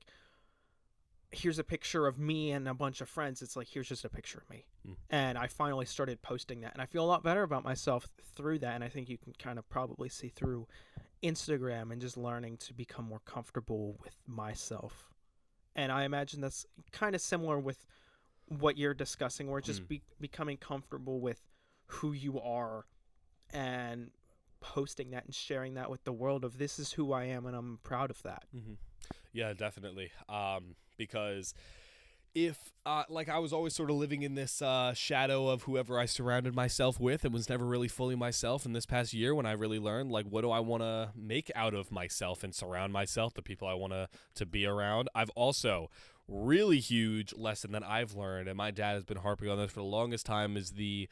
here's a picture of me and a bunch of friends. It's like, here's just a picture of me. And I finally started posting that, and I feel a lot better about myself through that. And I think you can kind of probably see through Instagram and just learning to become more comfortable with myself. And I imagine that's kind of similar with what you're discussing, where it's just becoming comfortable with who you are and posting that and sharing that with the world of, this is who I am and I'm proud of that. Yeah, definitely. Because if like, I was always sort of living in this shadow of whoever I surrounded myself with, and was never really fully myself. And this past year, when I really learned, like, what do I want to make out of myself and surround myself, the people I want to be around, I've also really huge lesson that I've learned, and my dad has been harping on this for the longest time, is the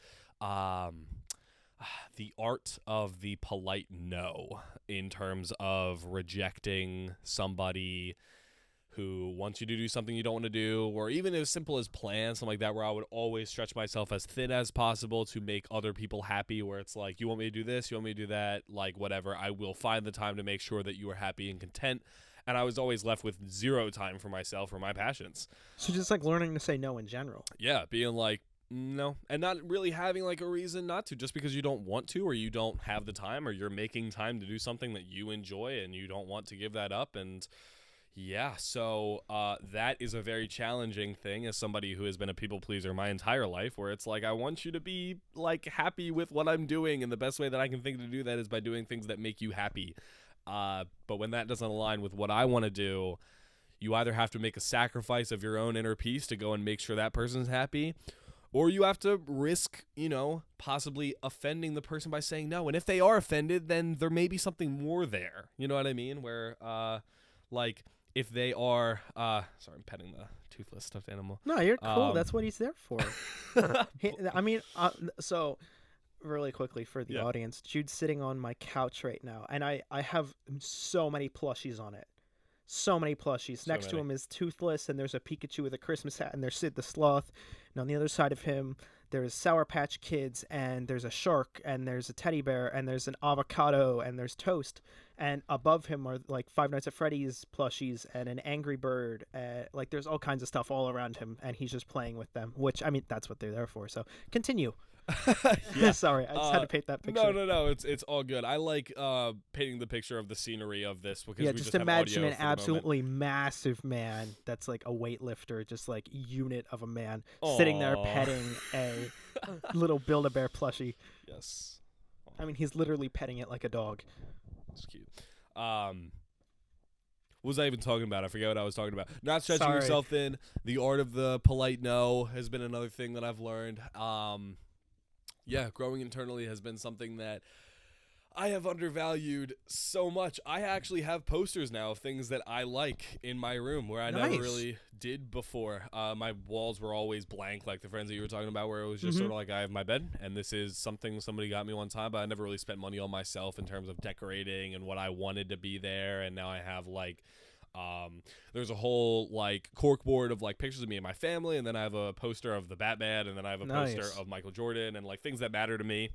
the art of the polite no in terms of rejecting somebody who wants you to do something you don't want to do, or even as simple as plans, something like that, where I would always stretch myself as thin as possible to make other people happy, where it's like, you want me to do this, you want me to do that, like whatever, I will find the time to make sure that you are happy and content. And I was always left with zero time for myself or my passions. So just like learning to say no in general. Yeah, being like, no, and not really having like a reason not to, just because you don't want to, or you don't have the time, or you're making time to do something that you enjoy and you don't want to give that up. And yeah, so that is a very challenging thing as somebody who has been a people pleaser my entire life, where it's like, I want you to be like happy with what I'm doing, and the best way that I can think to do that is by doing things that make you happy. But when that doesn't align with what I want to do, you either have to make a sacrifice of your own inner peace to go and make sure that person's happy, or you have to risk, possibly offending the person by saying no. And if they are offended, then there may be something more there. You know what I mean? Where, like, if they are, sorry, I'm petting the toothless stuffed animal. No, you're cool. That's what he's there for. So really quickly for the audience, Jude's sitting on my couch right now, and I have so many plushies on it. So many plushies. Next to him is Toothless, and there's a Pikachu with a Christmas hat, and there's Sid the Sloth. And on the other side of him, there's Sour Patch Kids, and there's a shark, and there's a teddy bear, and there's an avocado, and there's toast. And above him are like Five Nights at Freddy's plushies and an Angry Bird. Like there's all kinds of stuff all around him, and he's just playing with them, which, I mean, that's what they're there for. So continue. Yeah. Sorry, I just had to paint that picture. No, it's all good. I like painting the picture of the scenery of this, because we just have imagine audio an for the absolutely massive man that's like a weightlifter, just like unit of a man, sitting there petting a little Build-A-Bear plushie. Yes. I mean, he's literally petting it like a dog. It's cute. What was I even talking about? I forget what I was talking about. Not stretching yourself thin. The art of the polite no has been another thing that I've learned. Yeah, growing internally has been something that I have undervalued so much. I actually have posters now of things that I like in my room, where I never really did before. My walls were always blank, like the friends that you were talking about, where it was just sort of like, I have my bed, and this is something somebody got me one time, but I never really spent money on myself in terms of decorating and what I wanted to be there. And now I have like, there's a whole like corkboard of like pictures of me and my family, and then I have a poster of the Batman, and then I have a poster of Michael Jordan, and like things that matter to me.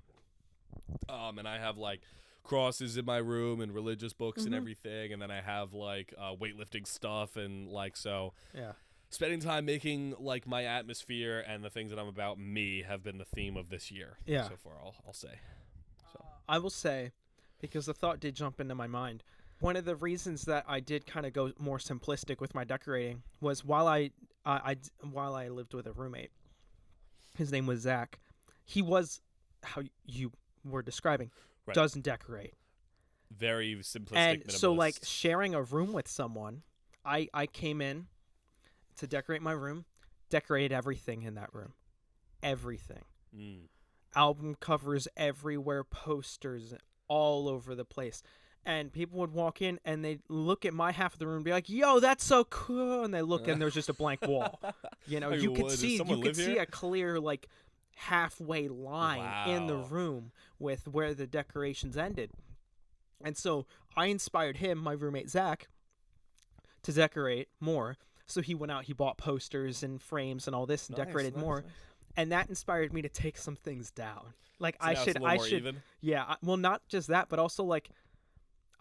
And I have like crosses in my room and religious books and everything, and then I have like weightlifting stuff, and like, so spending time making like my atmosphere and the things that I'm about me have been the theme of this year so far, I'll say. So I will say, because the thought did jump into my mind, one of the reasons that I did kind of go more simplistic with my decorating was while I lived with a roommate, his name was Zach. He was how you were describing, doesn't decorate. Very simplistic. And minimalist. So like sharing a room with someone, I came in to decorate my room, decorated everything in that room. Everything. Album covers everywhere, posters all over the place. And people would walk in and they'd look at my half of the room and be like, yo, that's so cool. And they look and there's just a blank wall. You could see a clear like halfway line in the room with where the decorations ended. And so I inspired him, my roommate Zach, to decorate more. So he went out, he bought posters and frames and all this and decorated more. Nice. And that inspired me to take some things down. Like so I should even? Yeah, well, not just that, but also like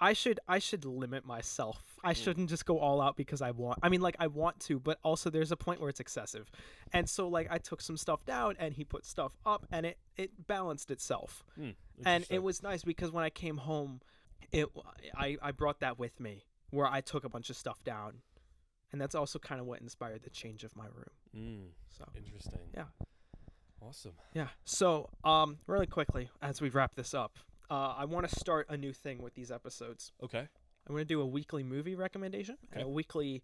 I should limit myself. I shouldn't just go all out because I want. I mean, like I want to, but also there's a point where it's excessive. And so like I took some stuff down and he put stuff up, and it balanced itself. And it was nice because when I came home, I brought that with me, where I took a bunch of stuff down. And that's also kind of what inspired the change of my room. So interesting. Yeah. Awesome. Yeah. So really quickly, as we wrap this up, I want to start a new thing with these episodes. Okay. I'm going to do a weekly movie recommendation and a weekly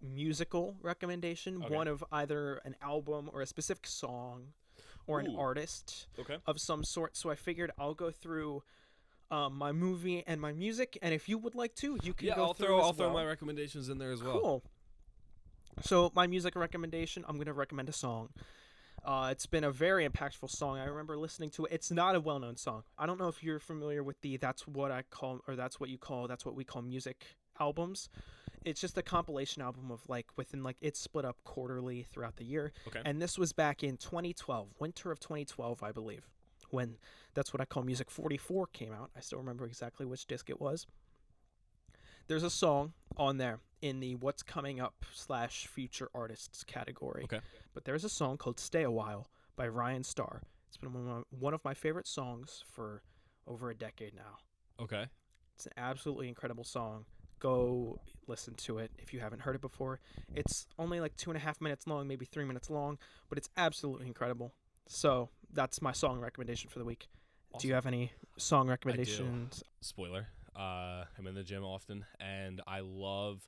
musical recommendation. Okay. One of either an album or a specific song or an artist of some sort. So I figured I'll go through my movie and my music, and if you would like to, you can go through. I'll throw my recommendations in there as well. Cool. So my music recommendation, I'm going to recommend a song. It's been a very impactful song. I remember listening to it. It's not a well-known song. I don't know if you're familiar with the "That's What I Call" or "That's What You Call," "That's What We Call Music" albums. It's just a compilation album of it's split up quarterly throughout the year. Okay. And this was back in 2012, winter of 2012, I believe, when "That's What I Call Music" 44 came out. I still remember exactly which disc it was. There's a song on there in the "What's Coming Up" / Future Artists category. Okay. But there's a song called "Stay a While" by Ryan Starr. It's been one of my favorite songs for over a decade now. Okay. It's an absolutely incredible song. Go listen to it if you haven't heard it before. It's only like 2.5 minutes long, maybe 3 minutes long, but it's absolutely incredible. So that's my song recommendation for the week. Awesome. Do you have any song recommendations? Spoiler. I'm in the gym often, and I love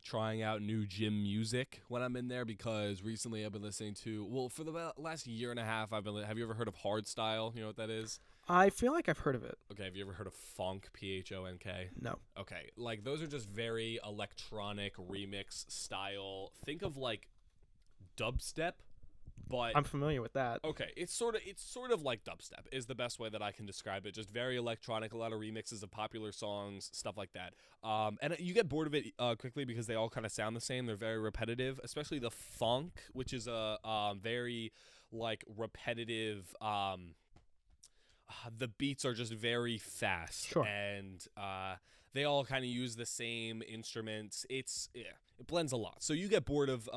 trying out new gym music when I'm in there because recently I've been listening to, for the last year and a half, have you ever heard of hardstyle? You know what that is? I feel like I've heard of it. Okay, have you ever heard of funk, Phonk? No. Okay, like those are just very electronic remix style. Think of like dubstep, but I'm familiar with that. okay, it's sort of like dubstep is the best way that I can describe it. Just very electronic, a lot of remixes of popular songs, stuff like that. And you get bored of it quickly because they all kind of sound the same. They're very repetitive, especially the funk, which is a very like repetitive. The beats are just very fast, Sure. and they all kind of use the same instruments. It blends a lot, so you get bored of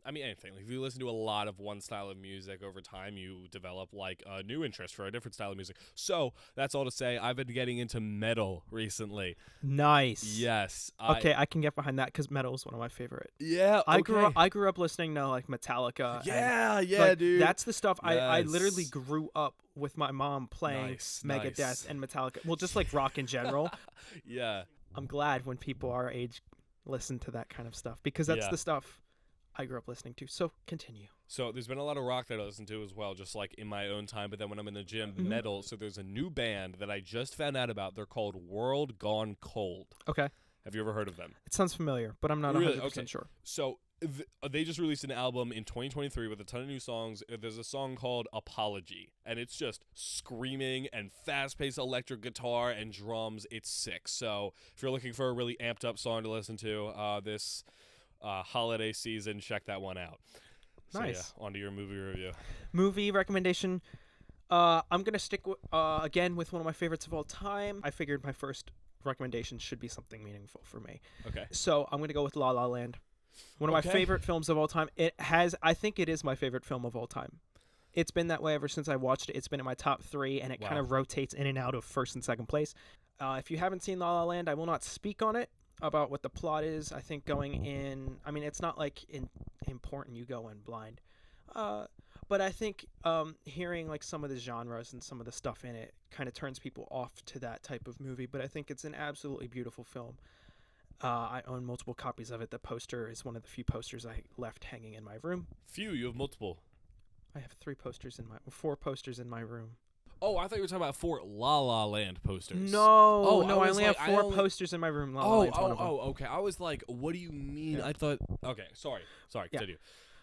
anything. If you listen to a lot of one style of music over time, you develop like a new interest for a different style of music. So that's all to say, I've been getting into metal recently. Nice. Yes. Okay, I can get behind that because metal is one of my favorite. Yeah. Okay. I grew up listening to like Metallica. Yeah, like, dude. That's the stuff I Yes. literally grew up with my mom playing Megadeth nice. and Metallica. Well, just like rock in general. Yeah. I'm glad when people our age listen to that kind of stuff because that's the stuff I grew up listening to. So continue. So there's been a lot of rock that I listen to as well, just like in my own time. But then when I'm in the gym, metal. So there's a new band that I just found out about. They're called World Gone Cold. Okay. Have you ever heard of them? It sounds familiar, but I'm not 100% sure. So they just released an album in 2023 with a ton of new songs. There's a song called Apology, and it's just screaming and fast-paced electric guitar and drums. It's sick. So if you're looking for a really amped-up song to listen to this holiday season, check that one out. Nice. So, on to your movie review. Movie recommendation. I'm going to stick again with one of my favorites of all time. I figured my first recommendation should be something meaningful for me. Okay. So I'm going to go with La La Land. One of my favorite films of all time. I think it is my favorite film of all time. It's been that way ever since I watched it. It's been in my top 3, and it kind of rotates in and out of first and second place. If you haven't seen La La Land, I will not speak on it about what the plot is. I think going in, it's not like important you go in blind. But I think hearing like some of the genres and some of the stuff in it kind of turns people off to that type of movie. But I think it's an absolutely beautiful film. I own multiple copies of it. The poster is one of the few posters I left hanging in my room. You have multiple. I have 4 posters in my room. Oh, I thought you were talking about 4 La La Land posters. No, I only have 4 posters in my room. La La Land's one of them. Okay. I was like, what do you mean? Yeah. I thought. Okay, sorry. Continue.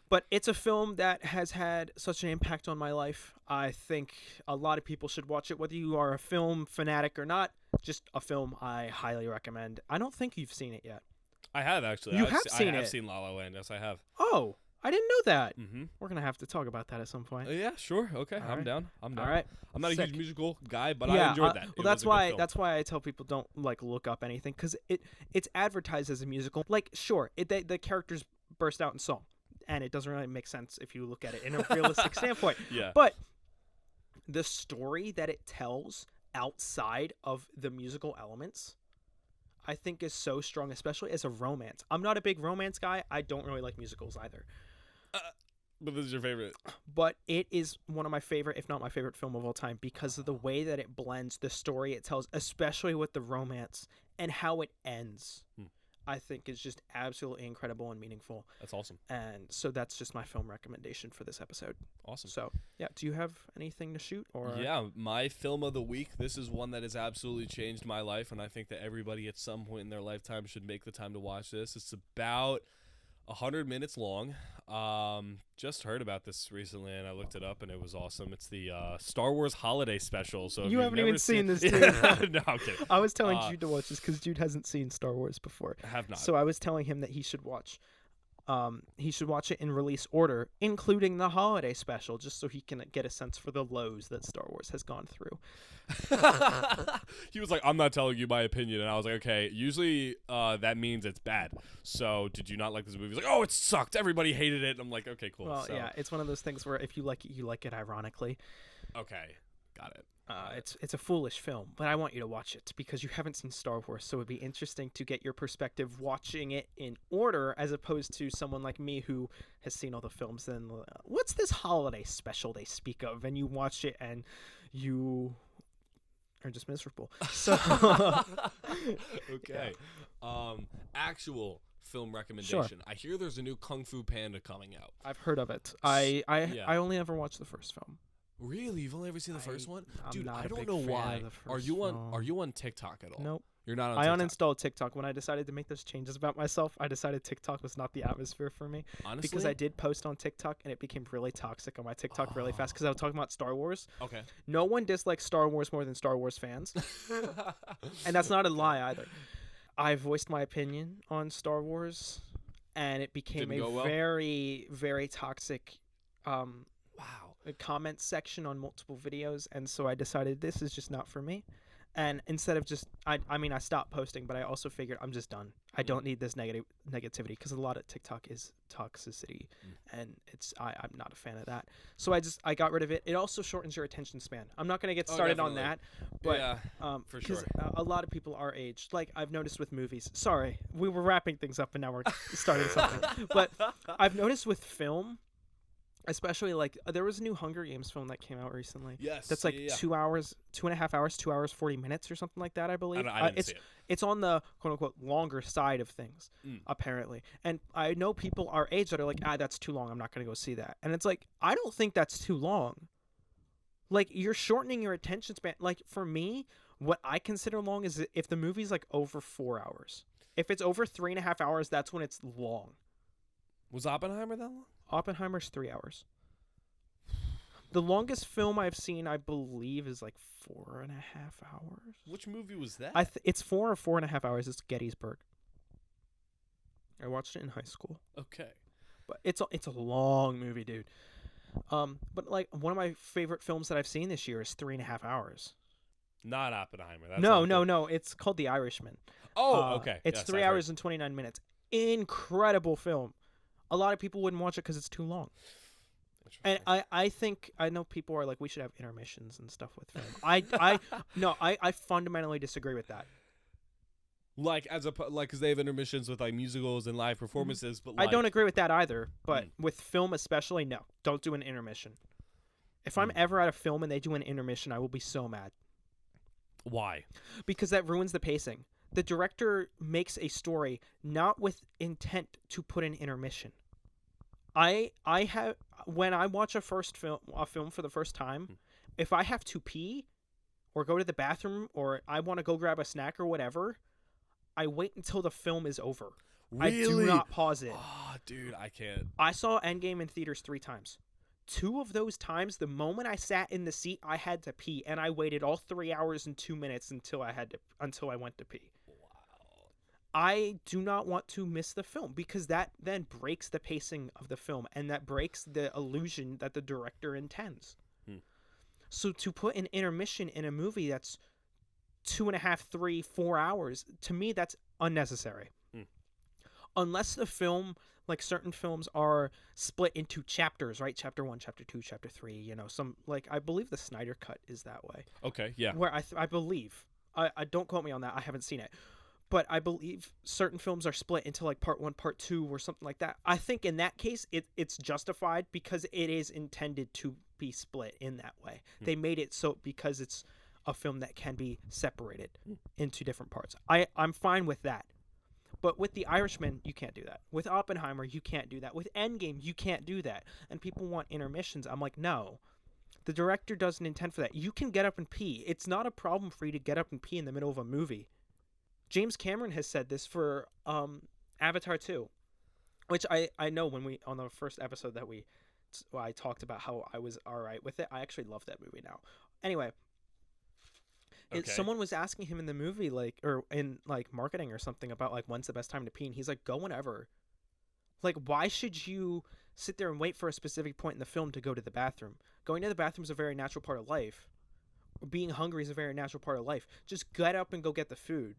But it's a film that has had such an impact on my life. I think a lot of people should watch it, whether you are a film fanatic or not. Just a film I highly recommend. I don't think you've seen it yet. I have, actually. You have seen it? I have seen La La Land. Yes, I have. Oh, I didn't know that. Mm-hmm. We're going to have to talk about that at some point. Yeah, sure. Okay, All I'm right. down. All right. I'm not a Sick. huge musical guy, but I enjoyed that. Well, that's why I tell people don't like look up anything because it's advertised as a musical. Like, sure, the characters burst out in song, and it doesn't really make sense if you look at it in a realistic standpoint. Yeah. But the story that it tells outside of the musical elements, I think is so strong, especially as a romance. I'm not a big romance guy. I don't really like musicals either. But this is your favorite. But it is one of my favorite, if not my favorite film of all time, because of the way that it blends the story it tells, especially with the romance and how it ends. I think is just absolutely incredible and meaningful. That's awesome. And so that's just my film recommendation for this episode. Awesome. So, yeah, do you have anything to shoot? Or Yeah, my film of the week, this is one that has absolutely changed my life, and I think that everybody at some point in their lifetime should make the time to watch this. It's about 100 minutes long. Just heard about this recently, and I looked it up, and it was awesome. It's the Star Wars Holiday Special. So if You you've haven't never even seen this, Yeah, dude. no, I'm kidding. I was telling Jude to watch this because Jude hasn't seen Star Wars before. I have not. So I was telling him that he should watch. He should watch it in release order, including the holiday special, just so he can get a sense for the lows that Star Wars has gone through. He was like, I'm not telling you my opinion. And I was like, okay, usually that means it's bad. So did you not like this movie? He's like, oh, it sucked. Everybody hated it. And I'm like, okay, cool. Well, So, yeah, it's one of those things where if you like it, you like it ironically. okay, got it. It's a foolish film, but I want you to watch it because you haven't seen Star Wars, so it'd be interesting to get your perspective watching it in order as opposed to someone like me who has seen all the films and what's this holiday special they speak of, and you watch it and you are just miserable. So Okay. Actual film recommendation. Sure. I hear there's a new Kung Fu Panda coming out. I've heard of it. Yeah. I only ever watched the first film. Really? You've only ever seen the first one? I'm Dude, not I a don't big know fan why. of the Are first you on film. Are you on TikTok at all? Nope. You're not on I TikTok. uninstalled TikTok when I decided to make those changes about myself. I decided TikTok was not the atmosphere for me. Honestly? Because I did post on TikTok and it became really toxic on my TikTok really fast because I was talking about Star Wars. Okay. No one dislikes Star Wars more than Star Wars fans. And that's not a lie either. I voiced my opinion on Star Wars and it became Didn't go well? very, very toxic Wow. comment section on multiple videos. And so I decided this is just not for me. And instead of just, I stopped posting, but I also figured I'm just done. I don't need this negativity because a lot of TikTok is toxicity, and I'm not a fan of that. So I got rid of it. It also shortens your attention span. I'm not gonna get started on that, but yeah, for sure. a lot of people our age, like I've noticed with movies. Sorry, we were wrapping things up, and now we're starting something. But I've noticed with film. Especially like there was a new Hunger Games film that came out recently. Yes. That's like yeah. 2 hours, 2.5 hours, 2 hours 40 minutes or something like that. I believe. I didn't see it. It's on the quote unquote longer side of things, apparently. And I know people our age that are like, that's too long. I'm not gonna go see that. And it's like I don't think that's too long. Like you're shortening your attention span. Like for me, what I consider long is if the movie's like over 4 hours. If it's over 3.5 hours, that's when it's long. Was Oppenheimer that long? Oppenheimer's 3 hours. The longest film I've seen, I believe, is like 4.5 hours. Which movie was that? It's 4 or 4.5 hours. It's Gettysburg. I watched it in high school. Okay. But it's a long movie, dude. But like one of my favorite films that I've seen this year is 3.5 hours. Not Oppenheimer. That's No. It's called The Irishman. Oh, okay. It's Yes, 3 I've hours and 29 minutes. Incredible film. A lot of people wouldn't watch it because it's too long. And I think I know people are like we should have intermissions and stuff with film. I fundamentally disagree with that. Like because they have intermissions with like musicals and live performances, but I like, don't agree with that either. But with film especially, no, don't do an intermission. If I'm ever at a film and they do an intermission, I will be so mad. Why? Because that ruins the pacing. The director makes a story not with intent to put an intermission. When I watch a film for the first time, if I have to pee or go to the bathroom or I want to go grab a snack or whatever, I wait until the film is over. Really? I do not pause it. Oh, dude, I can't. I saw Endgame in theaters 3 times. 2 of those times, the moment I sat in the seat, I had to pee, and I waited all 3 hours and 2 minutes until I went to pee. I do not want to miss the film because that then breaks the pacing of the film and that breaks the illusion that the director intends. So to put an intermission in a movie that's 2.5, 3, 4 hours, to me, that's unnecessary. Unless the film, like certain films are split into chapters, right? Chapter 1, chapter 2, chapter 3, some, like, I believe the Snyder Cut is that way. Okay, yeah. Where I believe, I don't quote me on that, I haven't seen it. But I believe certain films are split into like part 1, part 2, or something like that. I think in that case, it's justified because it is intended to be split in that way. They made it so because it's a film that can be separated into different parts. I'm fine with that. But with The Irishman, you can't do that. With Oppenheimer, you can't do that. With Endgame, you can't do that. And people want intermissions. I'm like, no. The director doesn't intend for that. You can get up and pee. It's not a problem for you to get up and pee in the middle of a movie. James Cameron has said this for Avatar 2. which I know when we on the first episode that I talked about how I was all right with it. I actually love that movie now. Anyway, Okay. someone was asking him in the movie, like, or in like marketing or something, about like when's the best time to pee, and he's like, go whenever. Like, why should you sit there and wait for a specific point in the film to go to the bathroom? Going to the bathroom is a very natural part of life. Being hungry is a very natural part of life. Just get up and go get the food.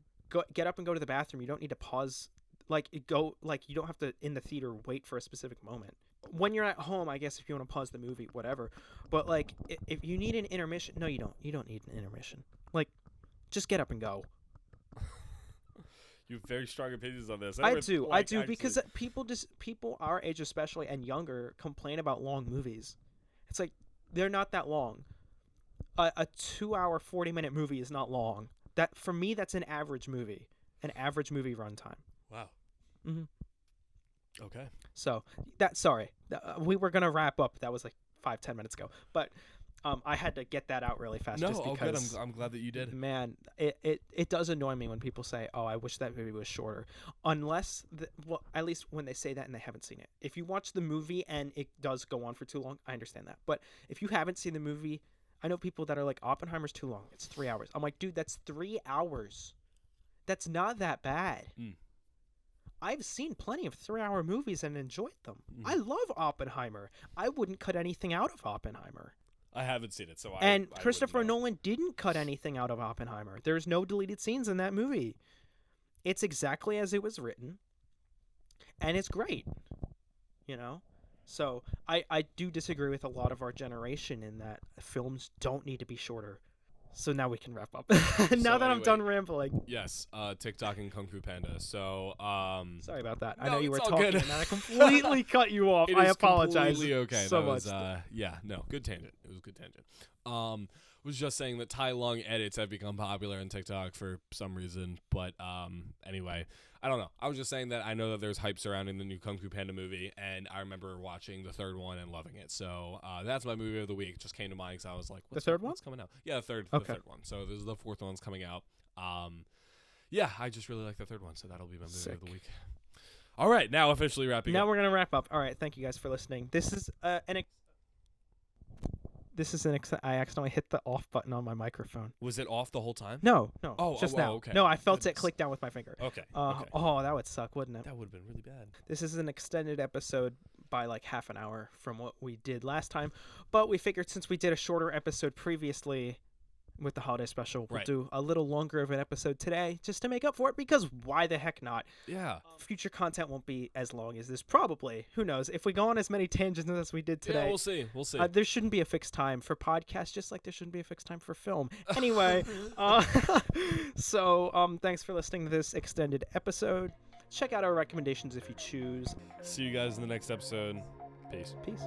Get up and go to the bathroom. You don't need to pause. Like, you don't have to, in the theater, wait for a specific moment. When you're at home, I guess if you want to pause the movie, whatever. But, like, if you need an intermission, no, you don't. You don't need an intermission. Like, just get up and go. You have very strong opinions on this. I do, because people our age especially and younger complain about long movies. It's like, they're not that long. A 2-hour, 40-minute movie is not long. That, for me, that's an average movie runtime. Wow. Mm-hmm. Okay. So we were gonna wrap up. That was like 5-10 minutes ago, but I had to get that out really fast. No, just because, good. I'm glad that you did. Man, it does annoy me when people say, "Oh, I wish that movie was shorter," unless at least when they say that and they haven't seen it. If you watch the movie and it does go on for too long, I understand that. But if you haven't seen the movie, I know people that are like, Oppenheimer's too long. It's 3 hours. I'm like, dude, that's 3 hours. That's not that bad. Mm. I've seen plenty of 3-hour movies and enjoyed them. I love Oppenheimer. I wouldn't cut anything out of Oppenheimer. I haven't seen it, so And I Christopher wouldn't know. Nolan didn't cut anything out of Oppenheimer. There's no deleted scenes in that movie. It's exactly as it was written. And it's great. You know? So I do disagree with a lot of our generation in that films don't need to be shorter. So now we can wrap up. Now that I'm anyway, done rambling. Yes, TikTok and Kung Fu Panda. So, Sorry about that. I no, know you were it's all talking good. and I completely cut you off. It I is apologize. completely okay. So That much. was, good tangent. It was a good tangent. Was just saying that Tai Lung edits have become popular on TikTok for some reason, but anyway, I don't know. I was just saying that I know that there's hype surrounding the new Kung Fu Panda movie, and I remember watching the third one and loving it. So that's my movie of the week. Just came to mind because I was like, The third one? What's coming out? Yeah, the third one. So this is the fourth one's coming out. Yeah, I just really like the third one, so that'll be my movie of the week. All right, now officially wrapping up. Now we're going to wrap up. All right, thank you guys for listening. This is I accidentally hit the off button on my microphone. Was it off the whole time? No. Just oh, now. okay. No, I felt Goodness. it click down with my finger. Okay. Oh, that would suck, wouldn't it? That would have been really bad. This is an extended episode by like half an hour from what we did last time, but we figured since we did a shorter episode previously with the holiday special, we'll do a little longer of an episode today just to make up for it, because why the heck not? Yeah. Future content won't be as long as this, probably. Who knows? If we go on as many tangents as we did today. Yeah, we'll see. There shouldn't be a fixed time for podcasts, just like there shouldn't be a fixed time for film. Anyway, so thanks for listening to this extended episode. Check out our recommendations if you choose. See you guys in the next episode. Peace. Peace.